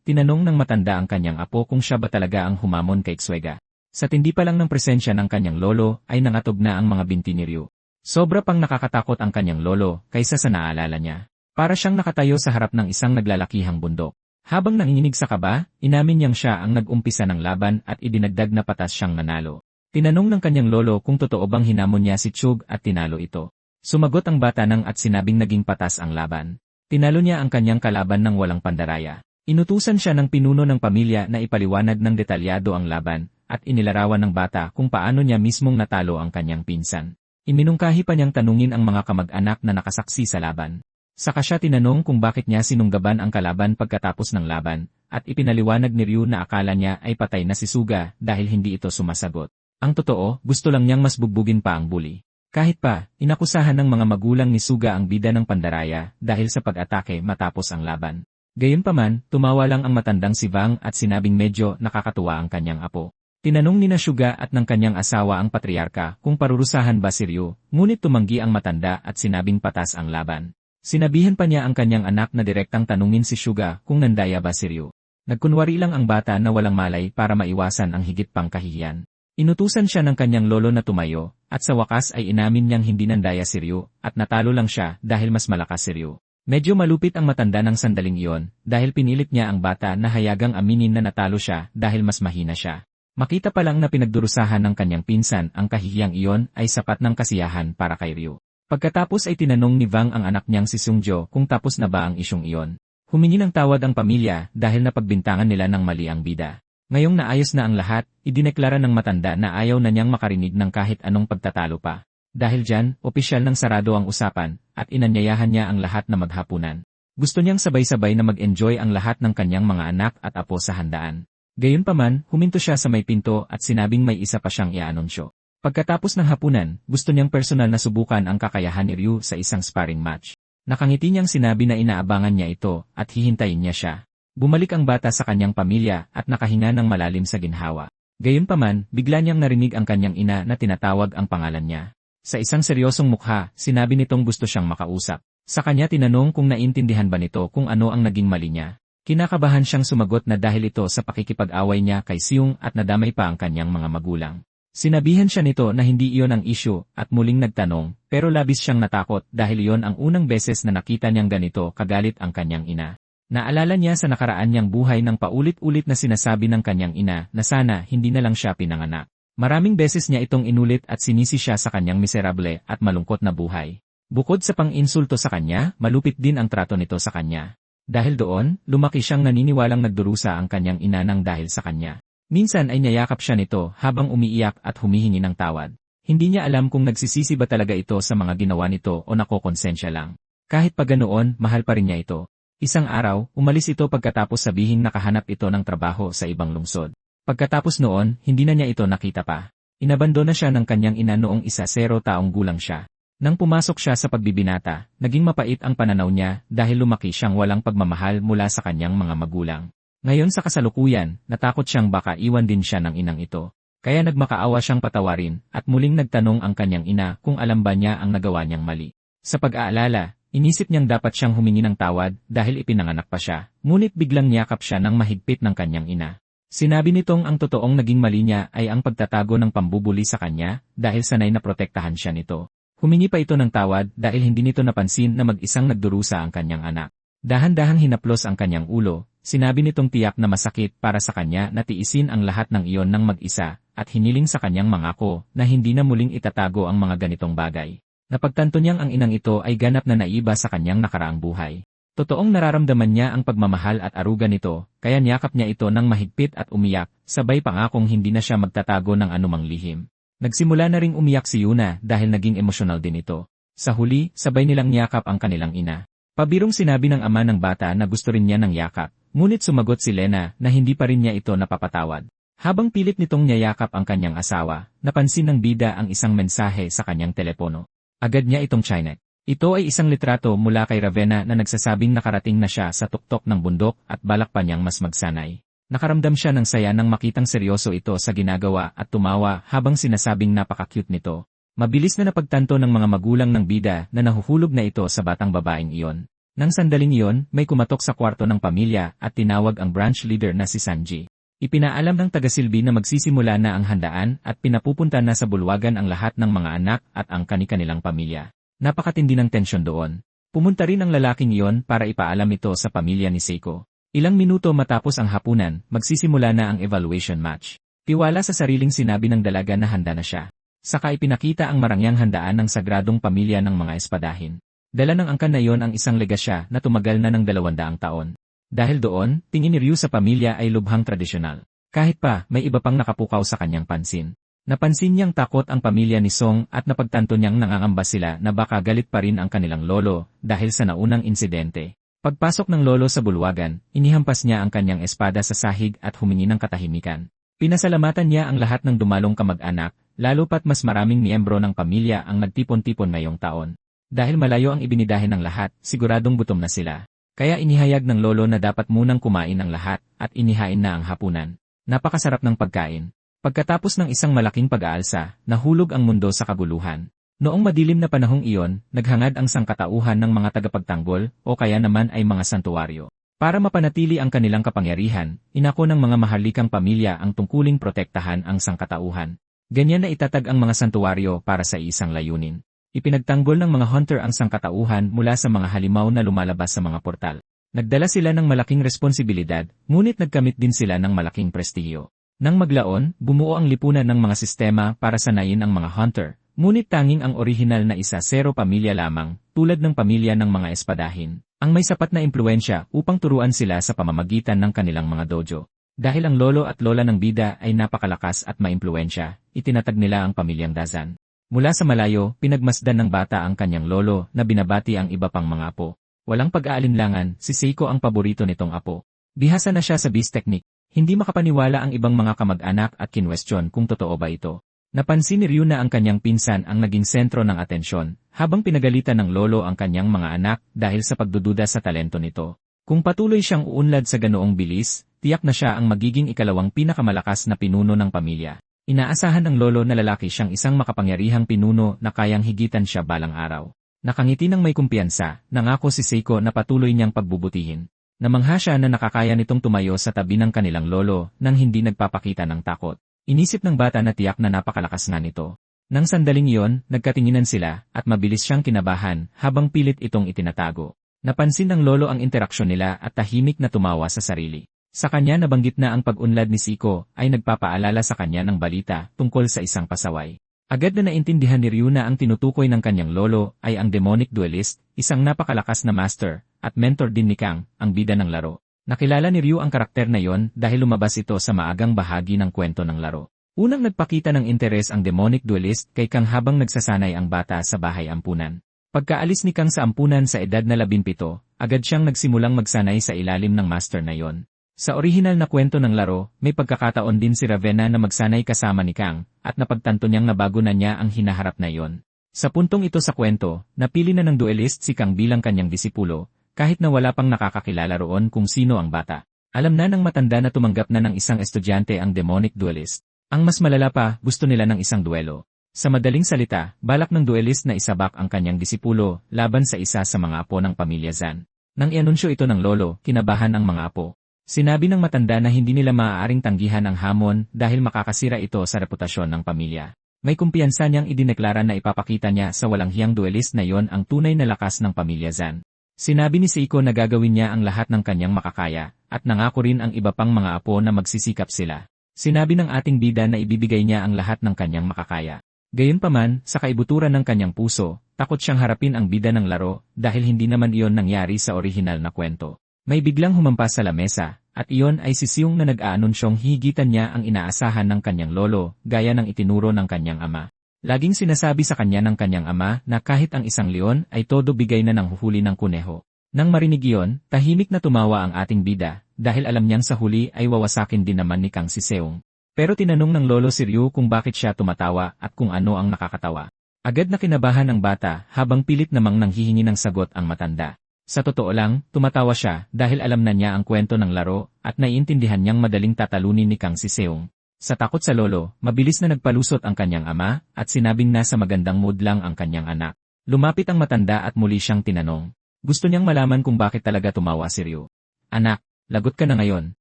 tinanong ng matanda ang kanyang apo kung siya ba talaga ang humamon kay Tsuega. Sa tindi pa lang ng presensya ng kanyang lolo ay nangatog na ang mga binti ni Ryu. Sobra pang nakakatakot ang kanyang lolo kaysa sa naalala niya. Para siyang nakatayo sa harap ng isang naglalakihang bundok. Habang nanginginig sa kaba, inamin niyang siya ang nag-umpisa ng laban at idinagdag na patas siyang nanalo. Tinanong ng kanyang lolo kung totoo bang hinamon niya si Chug at tinalo ito. Sumagot ang bata nang at sinabing naging patas ang laban. Tinalo niya ang kanyang kalaban ng walang pandaraya. Inutusan siya ng pinuno ng pamilya na ipaliwanag ng detalyado ang laban, at inilarawan ng bata kung paano niya mismong natalo ang kanyang pinsan. Iminungkahi pa niyang tanungin ang mga kamag-anak na nakasaksi sa laban. Saka siya tinanong kung bakit niya sinunggaban ang kalaban pagkatapos ng laban, at ipinaliwanag ni Ryu na akala niya ay patay na si Suga dahil hindi ito sumasagot. Ang totoo, gusto lang niyang mas bugbugin pa ang bully. Kahit pa, inakusahan ng mga magulang ni Suga ang bida ng pandaraya dahil sa pag-atake matapos ang laban. Gayunpaman, tumawa lang ang matandang si Vang at sinabing medyo nakakatuwa ang kanyang apo. Tinanong ni Suga at ng kanyang asawa ang patriarka kung parurusahan ba si Ryu, ngunit tumanggi ang matanda at sinabing patas ang laban. Sinabihan pa niya ang kanyang anak na direktang tanungin si Suga kung nandaya ba si Ryu. Nagkunwari lang ang bata na walang malay para maiwasan ang higit pang kahihiyan. Inutusan siya ng kanyang lolo na tumayo, at sa wakas ay inamin niyang hindi nandaya si Ryu, at natalo lang siya dahil mas malakas si Ryu. Medyo malupit ang matanda ng sandaling iyon, dahil pinilit niya ang bata na hayagang aminin na natalo siya dahil mas mahina siya. Makita pa lang na pinagdurusahan ng kanyang pinsan ang kahihiyang iyon ay sapat ng kasiyahan para kay Ryu. Pagkatapos ay tinanong ni Vang ang anak niyang si Sungjo kung tapos na ba ang isyong iyon. Humingi ng tawad ang pamilya dahil napagbintangan nila ng mali ang bida. Ngayong naayos na ang lahat, idineklara ng matanda na ayaw na niyang makarinig ng kahit anong pagtatalo pa. Dahil dyan, opisyal ng sarado ang usapan, at inanyayahan niya ang lahat na maghapunan. Gusto niyang sabay-sabay na mag-enjoy ang lahat ng kanyang mga anak at apo sa handaan. Gayunpaman, huminto siya sa may pinto at sinabing may isa pa siyang i-anunsyo. Pagkatapos ng hapunan, gusto niyang personal na subukan ang kakayahan ni Ryu sa isang sparring match. Nakangiti niyang sinabi na inaabangan niya ito at hihintayin niya siya. Bumalik ang bata sa kanyang pamilya at nakahinga ng malalim sa ginhawa. Gayunpaman, bigla niyang narinig ang kanyang ina na tinatawag ang pangalan niya. Sa isang seryosong mukha, sinabi nitong gusto siyang makausap. Sa kanya tinanong kung naintindihan ba nito kung ano ang naging mali niya. Kinakabahan siyang sumagot na dahil ito sa pakikipag-away niya kay Seung at nadamay pa ang kanyang mga magulang. Sinabihan siya nito na hindi iyon ang isyu at muling nagtanong, pero labis siyang natakot dahil iyon ang unang beses na nakita niyang ganito kagalit ang kanyang ina. Naalala niya sa nakaraan niyang buhay ng paulit-ulit na sinasabi ng kanyang ina na sana hindi na lang siya pinanganak. Maraming beses niya itong inulit at sinisi siya sa kanyang miserable at malungkot na buhay. Bukod sa pang-insulto sa kanya, malupit din ang trato nito sa kanya. Dahil doon, lumaki siyang naniniwalang nagdurusa ang kanyang ina nang dahil sa kanya. Minsan ay niyayakap siya nito habang umiiyak at humihingi ng tawad. Hindi niya alam kung nagsisisi ba talaga ito sa mga ginawa nito o nakokonsensya lang. Kahit pa ganoon, mahal pa rin niya ito. Isang araw, umalis ito pagkatapos sabihing nakahanap ito ng trabaho sa ibang lungsod. Pagkatapos noon, hindi na niya ito nakita pa. Inabandona siya ng kanyang ina noong 10 taong gulang siya. Nang pumasok siya sa pagbibinata, naging mapait ang pananaw niya dahil lumaki siyang walang pagmamahal mula sa kanyang mga magulang. Ngayon sa kasalukuyan, natakot siyang baka iwan din siya ng inang ito. Kaya nagmakaawa siyang patawarin at muling nagtanong ang kanyang ina kung alam ba niya ang nagawa niyang mali. Sa pag-aalala, inisip niyang dapat siyang humingi ng tawad dahil ipinanganak pa siya, ngunit biglang niyakap siya ng mahigpit ng kanyang ina. Sinabi nitong ang totoong naging mali niya ay ang pagtatago ng pambubuli sa kanya dahil sanay na protektahan siya nito. Humingi pa ito ng tawad dahil hindi nito napansin na mag-isang nagdurusa ang kanyang anak. Dahan-dahang hinaplos ang kanyang ulo, sinabi nitong tiyak na masakit para sa kanya na tiisin ang lahat ng iyon ng mag-isa at hiniling sa kanyang mangako na hindi na muling itatago ang mga ganitong bagay. Napagtanto niyang ang inang ito ay ganap na naiba sa kanyang nakaraang buhay. Totoong nararamdaman niya ang pagmamahal at aruga nito, kaya niyakap niya ito ng mahigpit at umiyak, sabay pangakong hindi na siya magtatago ng anumang lihim. Nagsimula na ring umiyak si Yuna dahil naging emosyonal din ito. Sa huli, sabay nilang niyakap ang kanilang ina. Pabirong sinabi ng ama ng bata na gusto rin niya ng yakap, ngunit sumagot si Lena na hindi pa rin niya ito napapatawad. Habang pilit nitong niyayakap ang kanyang asawa, napansin ng bida ang isang mensahe sa kanyang telepono. Agad niya itong chinek. Ito ay isang litrato mula kay Ravenna na nagsasabing nakarating na siya sa tuktok ng bundok at balak pa niyang mas magsanay. Nakaramdam siya ng saya nang makitang seryoso ito sa ginagawa at tumawa habang sinasabing napaka-cute nito. Mabilis na napagtanto ng mga magulang ng bida na nahuhulog na ito sa batang babaeng iyon. Nang sandaling iyon, may kumatok sa kwarto ng pamilya at tinawag ang branch leader na si Sanji. Ipinaalam ng tagasilbi na magsisimula na ang handaan at pinapupunta na sa bulwagan ang lahat ng mga anak at ang kani-kanilang pamilya. Napakatindi ng tensyon doon. Pumunta rin ang lalaking iyon para ipaalam ito sa pamilya ni Seiko. Ilang minuto matapos ang hapunan, magsisimula na ang evaluation match. Tiwala sa sariling sinabi ng dalaga na handa na siya. Saka ipinakita ang marangyang handaan ng sagradong pamilya ng mga espadahin. Dala ng angkan na iyon ang isang legasya na tumagal na ng 200 taon. Dahil doon, tingin ni Ryu sa pamilya ay lubhang tradisyonal. Kahit pa, may iba pang nakapukaw sa kanyang pansin. Napansin niyang takot ang pamilya ni Song at napagtanto niyang nangangamba sila na baka galit pa rin ang kanilang lolo dahil sa naunang insidente. Pagpasok ng lolo sa bulwagan, inihampas niya ang kanyang espada sa sahig at humingi ng katahimikan. Pinasalamatan niya ang lahat ng dumalong kamag-anak, lalo pat mas maraming miyembro ng pamilya ang nagtipon-tipon ngayong taon. Dahil malayo ang ibinidahe ng lahat, siguradong gutom na sila. Kaya inihayag ng lolo na dapat munang kumain ang lahat at inihain na ang hapunan. Napakasarap ng pagkain. Pagkatapos ng isang malaking pag-aalsa, nahulog ang mundo sa kaguluhan. Noong madilim na panahong iyon, naghangad ang sangkatauhan ng mga tagapagtanggol o kaya naman ay mga santuwaryo. Para mapanatili ang kanilang kapangyarihan, inako ng mga maharlikang pamilya ang tungkuling protektahan ang sangkatauhan. Ganyan na itatag ang mga santuwaryo para sa isang layunin. Ipinagtanggol ng mga hunter ang sangkatauhan mula sa mga halimaw na lumalabas sa mga portal. Nagdala sila ng malaking responsibilidad, ngunit nagkamit din sila ng malaking prestihiyo. Nang maglaon, bumuo ang lipunan ng mga sistema para sanayin ang mga hunter, ngunit tanging ang orihinal na 1-0 pamilya lamang, tulad ng pamilya ng mga espadahin, ang may sapat na impluensya upang turuan sila sa pamamagitan ng kanilang mga dojo. Dahil ang lolo at lola ng bida ay napakalakas at maimpluensya, itinatag nila ang pamilyang Dazan. Mula sa malayo, pinagmasdan ng bata ang kanyang lolo na binabati ang iba pang mga apo. Walang pag-aalinlangan, si Seiko ang paborito nitong apo. Bihasa na siya sa beast technique. Hindi makapaniwala ang ibang mga kamag-anak at kinwestiyon kung totoo ba ito. Napansin ni Ryu na ang kanyang pinsan ang naging sentro ng atensyon, habang pinagalitan ng lolo ang kanyang mga anak dahil sa pagdududa sa talento nito. Kung patuloy siyang uunlad sa ganoong bilis, tiyak na siya ang magiging ikalawang pinakamalakas na pinuno ng pamilya. Inaasahan ng lolo na lalaki siyang isang makapangyarihang pinuno na kayang higitan siya balang araw. Nakangiti ng may kumpiyansa, nangako si Seiko na patuloy niyang pagbubutihin. Namangha siya na nakakaya nitong tumayo sa tabi ng kanilang lolo nang hindi nagpapakita ng takot. Inisip ng bata na tiyak na napakalakas nga nito. Nang sandaling iyon, nagkatinginan sila at mabilis siyang kinabahan habang pilit itong itinatago. Napansin ng lolo ang interaksyon nila at tahimik na tumawa sa sarili. Sa kanya nabanggit na ang pag-unlad ni Seiko ay nagpapaalala sa kanya ng balita tungkol sa isang pasaway. Agad na naintindihan ni Ryu na ang tinutukoy ng kanyang lolo ay ang demonic duelist, isang napakalakas na master, at mentor din ni Kang, ang bida ng laro. Nakilala ni Ryu ang karakter na yon dahil lumabas ito sa maagang bahagi ng kwento ng laro. Unang nagpakita ng interes ang demonic duelist kay Kang habang nagsasanay ang bata sa bahay ampunan. Pagkaalis ni Kang sa ampunan sa edad na 17, agad siyang nagsimulang magsanay sa ilalim ng master na yon. Sa orihinal na kwento ng laro, may pagkakataon din si Ravenna na magsanay kasama ni Kang, at napagtanto niyang nabago na niya ang hinaharap na yon. Sa puntong ito sa kwento, napili na ng duelist si Kang bilang kanyang disipulo, kahit na wala pang nakakakilala roon kung sino ang bata. Alam na ng matanda na tumanggap na ng isang estudyante ang demonic duelist. Ang mas malala pa, gusto nila ng isang duelo. Sa madaling salita, balak ng duelist na isabak ang kanyang disipulo laban sa isa sa mga apo ng pamilya Zan. Nang ianunsyo ito ng lolo, kinabahan ang mga apo. Sinabi ng matanda na hindi nila maaaring tanggihan ang hamon dahil makakasira ito sa reputasyon ng pamilya. May kumpiyansa niyang idineklara na ipapakita niya sa walang hiyang duelist na yon ang tunay na lakas ng pamilya Zan. Sinabi ni Seiko na gagawin niya ang lahat ng kanyang makakaya, at nangako rin ang iba pang mga apo na magsisikap sila. Sinabi ng ating bida na ibibigay niya ang lahat ng kanyang makakaya. Gayunpaman, sa kaibuturan ng kanyang puso, takot siyang harapin ang bida ng laro dahil hindi naman iyon nangyari sa orihinal na kwento. May biglang humampas sa lamesa, at iyon ay si Seung na nag-aanunsyong higitan niya ang inaasahan ng kanyang lolo, gaya ng itinuro ng kanyang ama. Laging sinasabi sa kanya ng kanyang ama na kahit ang isang leon ay todo bigay na ng huhuli ng kuneho. Nang marinig iyon, tahimik na tumawa ang ating bida, dahil alam niyang sa huli ay wawasakin din naman ni Kang si Seung. Pero tinanong ng lolo si Ryu kung bakit siya tumatawa at kung ano ang nakakatawa. Agad na kinabahan ang bata habang pilit namang nanghihingi ng sagot ang matanda. Sa totoo lang, tumatawa siya dahil alam na niya ang kwento ng laro at naiintindihan niyang madaling tatalunin ni Kang si Seung. Sa takot sa lolo, mabilis na nagpalusot ang kanyang ama at sinabing nasa magandang mood lang ang kanyang anak. Lumapit ang matanda at muli siyang tinanong. Gusto niyang malaman kung bakit talaga tumawa si Ryu. Anak, lagot ka na ngayon.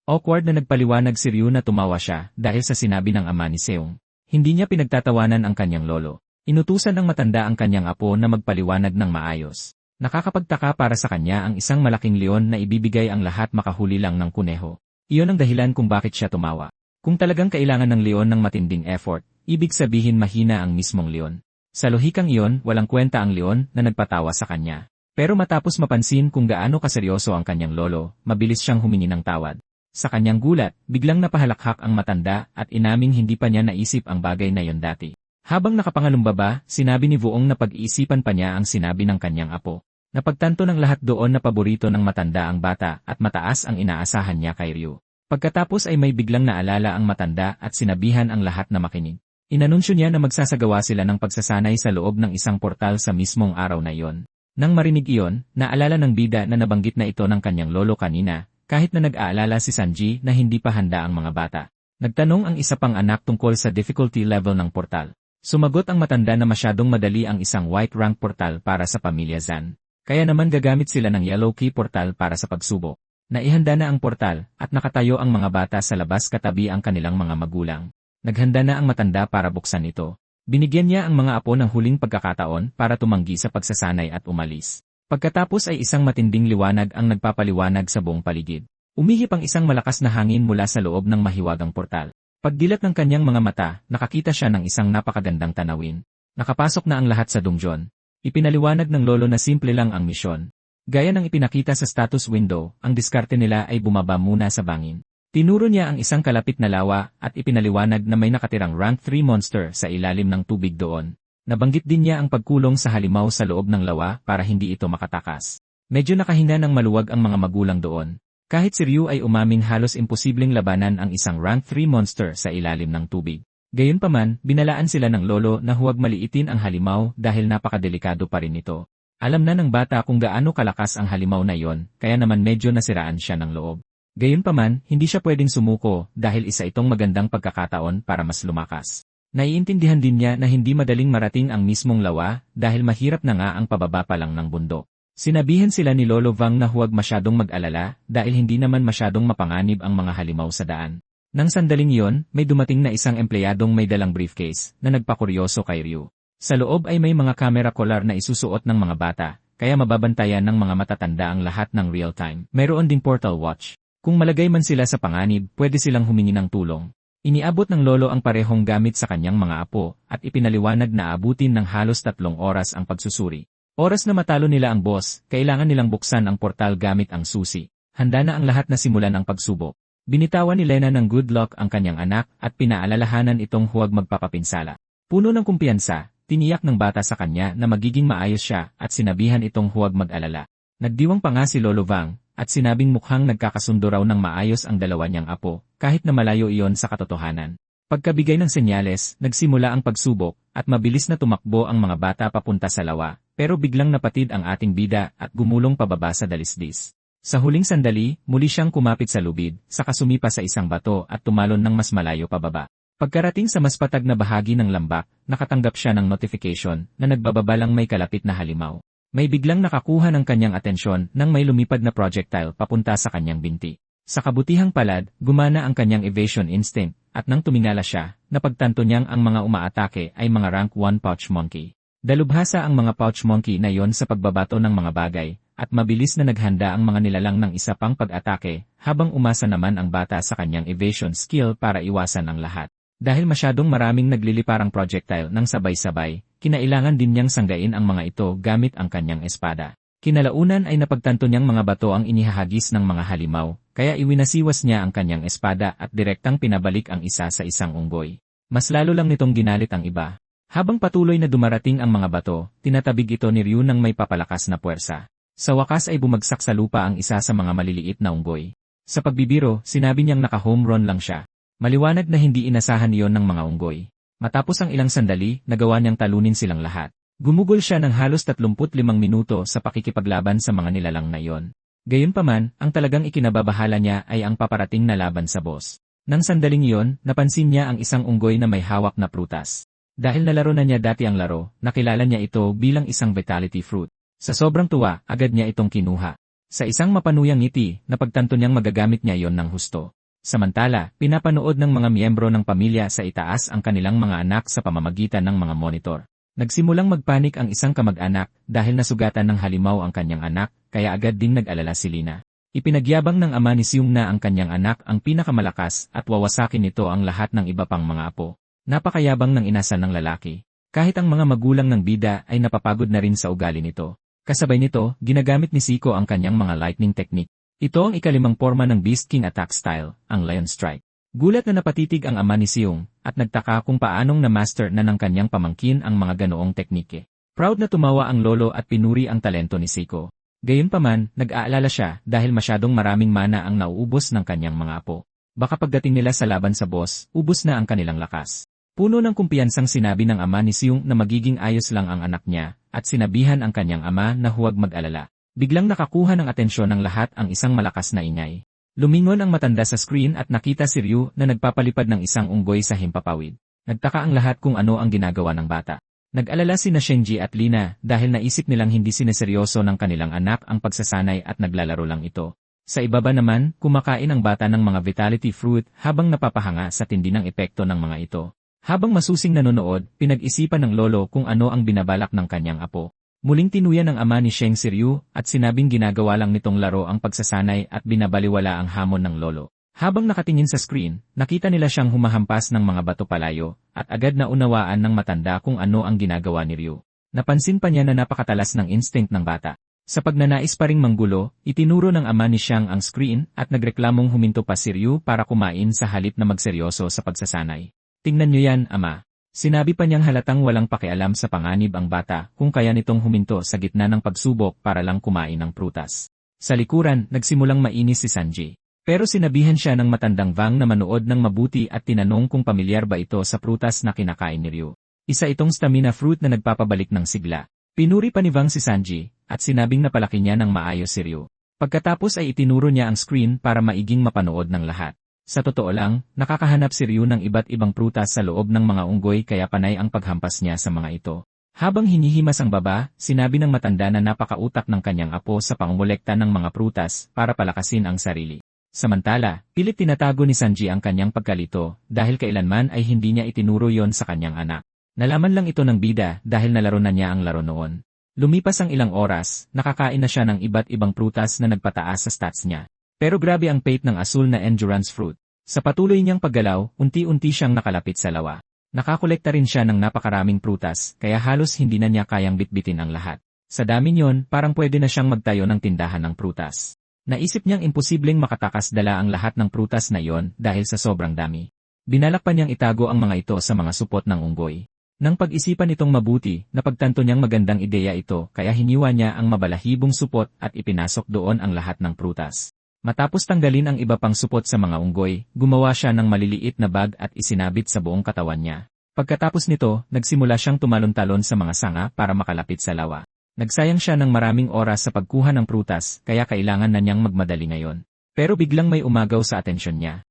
Awkward na nagpaliwanag si Ryu na tumawa siya dahil sa sinabi ng ama ni Seung. Hindi niya pinagtatawanan ang kanyang lolo. Inutusan ng matanda ang kanyang apo na magpaliwanag ng maayos. Nakakapagtaka para sa kanya ang isang malaking leon na ibibigay ang lahat makahuli lang ng kuneho. Iyon ang dahilan kung bakit siya tumawa. Kung talagang kailangan ng leon ng matinding effort, ibig sabihin mahina ang mismong leon. Sa lohikang iyon, walang kwenta ang leon na nagpatawa sa kanya. Pero matapos mapansin kung gaano kaseryoso ang kanyang lolo, mabilis siyang humingi ng tawad. Sa kanyang gulat, biglang napahalakhak ang matanda at inaming hindi pa niya naisip ang bagay na yon dati. Habang nakapangalumbaba, sinabi ni Vuong na pag-iisipan pa niya ang sinabi ng kanyang apo. Napagtanto ng lahat doon na paborito ng matanda ang bata at mataas ang inaasahan niya kay Ryu. Pagkatapos ay may biglang naalala ang matanda at sinabihan ang lahat na makinig. Inanunsyo niya na magsasagawa sila ng pagsasanay sa loob ng isang portal sa mismong araw na iyon. Nang marinig iyon, naalala ng bida na nabanggit na ito ng kanyang lolo kanina, kahit na nag-aalala si Sanji na hindi pa handa ang mga bata. Nagtanong ang isa pang anak tungkol sa difficulty level ng portal. Sumagot ang matanda na masyadong madali ang isang white rank portal para sa pamilya Zan. Kaya naman gagamit sila ng yellow key portal para sa pagsubok. Naihanda na ang portal at nakatayo ang mga bata sa labas katabi ang kanilang mga magulang. Naghanda na ang matanda para buksan ito. Binigyan niya ang mga apo ng huling pagkakataon para tumanggi sa pagsasanay at umalis. Pagkatapos ay isang matinding liwanag ang nagpapaliwanag sa buong paligid. Umihip ang isang malakas na hangin mula sa loob ng mahiwagang portal. Pagdilat ng kanyang mga mata, nakakita siya ng isang napakagandang tanawin. Nakapasok na ang lahat sa dungeon. Ipinaliwanag ng lolo na simple lang ang misyon. Gaya ng ipinakita sa status window, ang diskarte nila ay bumaba muna sa bangin. Tinuro niya ang isang kalapit na lawa at ipinaliwanag na may nakatirang rank 3 monster sa ilalim ng tubig doon. Nabanggit din niya ang pagkulong sa halimaw sa loob ng lawa para hindi ito makatakas. Medyo nakahinga ng maluwag ang mga magulang doon. Kahit si Ryu ay umamin halos imposibleng labanan ang isang rank 3 monster sa ilalim ng tubig. Gayunpaman, binalaan sila ng lolo na huwag maliitin ang halimaw dahil napakadelikado pa rin ito. Alam na ng bata kung gaano kalakas ang halimaw na yon, kaya naman medyo nasiraan siya ng loob. Gayunpaman, hindi siya pwedeng sumuko dahil isa itong magandang pagkakataon para mas lumakas. Naiintindihan din niya na hindi madaling marating ang mismong lawa dahil mahirap na nga ang pababa pa lang ng bundok. Sinabihan sila ni Lolo Vang na huwag masyadong mag-alala dahil hindi naman masyadong mapanganib ang mga halimaw sa daan. Nang sandaling iyon, may dumating na isang empleyadong may dalang briefcase na nagpakuryoso kay Ryu. Sa loob ay may mga camera collar na isusuot ng mga bata, kaya mababantayan ng mga matatanda ang lahat ng real-time. Mayroon din portal watch. Kung malagay man sila sa panganib, pwede silang humingi ng tulong. Iniabot ng lolo ang parehong gamit sa kanyang mga apo at ipinaliwanag na abutin ng halos 3 oras ang pagsusuri. Oras na matalo nila ang boss, kailangan nilang buksan ang portal gamit ang susi. Handa na ang lahat na simulan ang pagsubok. Binitawan ni Lena ng good luck ang kanyang anak at pinaalalahanan itong huwag magpapapinsala. Puno ng kumpiyansa, tiniyak ng bata sa kanya na magiging maayos siya at sinabihan itong huwag mag-alala. Nagdiwang pa nga si Lolo Vang at sinabing mukhang nagkakasundo raw ng maayos ang dalawa niyang apo kahit na malayo iyon sa katotohanan. Pagkabigay ng senyales, nagsimula ang pagsubok at mabilis na tumakbo ang mga bata papunta sa lawa, pero biglang napatid ang ating bida at gumulong pababa sa dalisdis. Sa huling sandali, muli siyang kumapit sa lubid, saka sumipa sa isang bato at tumalon ng mas malayo pababa. Pagkarating sa mas patag na bahagi ng lambak, nakatanggap siya ng notification na nagbababalang may kalapit na halimaw. May biglang nakakuha ng kanyang atensyon nang may lumipad na projectile papunta sa kanyang binti. Sa kabutihang palad, gumana ang kanyang evasion instinct, at nang tumingala siya, napagtanto niyang ang mga umaatake ay mga rank 1 pouch monkey. Dalubhasa ang mga pouch monkey na yon sa pagbabato ng mga bagay, at mabilis na naghanda ang mga nilalang ng isa pang pag-atake, habang umasa naman ang bata sa kanyang evasion skill para iwasan ang lahat. Dahil masyadong maraming nagliliparang projectile ng sabay-sabay, kinailangan din niyang sanggain ang mga ito gamit ang kanyang espada. Kinalaunan ay napagtanto niyang mga bato ang inihahagis ng mga halimaw, kaya iwinasiwas niya ang kanyang espada at direktang pinabalik ang isa sa isang unggoy. Mas lalo lang nitong ginalit ang iba. Habang patuloy na dumarating ang mga bato, tinatabig ito ni Ryu ng may papalakas na puwersa. Sa wakas ay bumagsak sa lupa ang isa sa mga maliliit na unggoy. Sa pagbibiro, sinabi niyang naka-home run lang siya. Maliwanag na hindi inasahan iyon ng mga unggoy. Matapos ang ilang sandali, nagawa niyang talunin silang lahat. Gumugol siya ng halos 35 minuto sa pakikipaglaban sa mga nilalang na iyon. Gayunpaman, ang talagang ikinababahala niya ay ang paparating na laban sa boss. Nang sandaling iyon, napansin niya ang isang unggoy na may hawak na prutas. Dahil nalaro na niya dati ang laro, nakilala niya ito bilang isang vitality fruit. Sa sobrang tuwa, agad niya itong kinuha. Sa isang mapanuyang ngiti, napagtanto niyang magagamit niya iyon ng husto. Samantala, pinapanood ng mga miyembro ng pamilya sa itaas ang kanilang mga anak sa pamamagitan ng mga monitor. Nagsimulang magpanik ang isang kamag-anak dahil nasugatan ng halimaw ang kanyang anak, kaya agad ding nag-alala si Lina. Ipinagyabang ng ama ni Seung na ang kanyang anak ang pinakamalakas at wawasakin nito ang lahat ng iba pang mga apo. Napakayabang ng inasan ng lalaki. Kahit ang mga magulang ng bida ay napapagod na rin sa ugali nito. Kasabay nito, ginagamit ni Siko ang kanyang mga lightning technique. Ito ang ikalimang forma ng Beast King attack style, ang Lion Strike. Gulat na napatitig ang ama ni Seung, at nagtaka kung paanong na-master na ng kanyang pamangkin ang mga ganoong teknike. Proud na tumawa ang lolo at pinuri ang talento ni Siko. Gayunpaman, nag-aalala siya dahil masyadong maraming mana ang nauubos ng kanyang mga apo. Baka pagdating nila sa laban sa boss, ubos na ang kanilang lakas. Puno ng kumpiyansang sinabi ng ama ni Seung na magiging ayos lang ang anak niya, at sinabihan ang kanyang ama na huwag mag-alala. Biglang nakakuha ng atensyon ng lahat ang isang malakas na ingay. Lumingon ang matanda sa screen at nakita si Ryu na nagpapalipad ng isang unggoy sa himpapawid. Nagtaka ang lahat kung ano ang ginagawa ng bata. Nag-alala sina Shenji at Lina dahil naisip nilang hindi sineseryoso ng kanilang anak ang pagsasanay at naglalaro lang ito. Sa ibaba naman, kumakain ang bata ng mga vitality fruit habang napapahanga sa tindi ng epekto ng mga ito. Habang masusing nanonood, pinag-isipan ng lolo kung ano ang binabalak ng kanyang apo. Muling tinuyan ng ama ni Sheng si Ryu at sinabing ginagawa lang nitong laro ang pagsasanay at binabaliwala ang hamon ng lolo. Habang nakatingin sa screen, nakita nila siyang humahampas ng mga bato palayo at agad na unawaan ng matanda kung ano ang ginagawa ni Ryu. Napansin pa niya na napakatalas ng instinct ng bata. Sa pagnanais pa ring manggulo, itinuro ng ama ni Shang ang screen at nagreklamong huminto pa si Ryu para kumain sa halip na magseryoso sa pagsasanay. Tingnan niyo yan, ama. Sinabi pa niyang halatang walang pakialam sa panganib ang bata kung kaya nitong huminto sa gitna ng pagsubok para lang kumain ng prutas. Sa likuran, nagsimulang mainis si Sanji. Pero sinabihan siya ng matandang Vang na manood ng mabuti at tinanong kung pamilyar ba ito sa prutas na kinakain ni Ryu. Isa itong stamina fruit na nagpapabalik ng sigla. Pinuri pa ni Vang si Sanji at sinabing napalaki niya ng maayos si Ryu. Pagkatapos ay itinuro niya ang screen para maiging mapanood ng lahat. Sa totoo lang, nakakahanap si Ryu ng iba't ibang prutas sa loob ng mga unggoy kaya panay ang paghampas niya sa mga ito. Habang hinihimas ang baba, sinabi ng matanda na napakautak ng kanyang apo sa pangumolekta ng mga prutas para palakasin ang sarili. Samantala, pilit tinatago ni Sanji ang kanyang pagkalito dahil kailanman ay hindi niya itinuro yon sa kanyang anak. Nalaman lang ito ng bida dahil nalaro na niya ang laro noon. Lumipas ang ilang oras, nakakain na siya ng iba't ibang prutas na nagpataas sa stats niya. Pero grabe ang fate ng asul na endurance fruit. Sa patuloy niyang paggalaw, unti-unti siyang nakalapit sa lawa. Nakakolekta rin siya ng napakaraming prutas, kaya halos hindi na niya kayang bitbitin ang lahat. Sa dami niyon, parang pwede na siyang magtayo ng tindahan ng prutas. Naisip niyang imposibleng makatakas dala ang lahat ng prutas na iyon dahil sa sobrang dami. Binalak pa niyang itago ang mga ito sa mga supot ng unggoy. Nang pag-isipan itong mabuti, napagtanto niyang magandang ideya ito kaya hiniwa niya ang mabalahibong supot at ipinasok doon ang lahat ng prutas. Matapos tanggalin ang iba pang supot sa mga unggoy, gumawa siya ng maliliit na bag at isinabit sa buong katawan niya. Pagkatapos nito, nagsimula siyang tumalon-talon sa mga sanga para makalapit sa lawa. Nagsayang siya ng maraming oras sa pagkuha ng prutas kaya kailangan na niyang magmadali ngayon. Pero biglang may umagaw sa atensyon niya.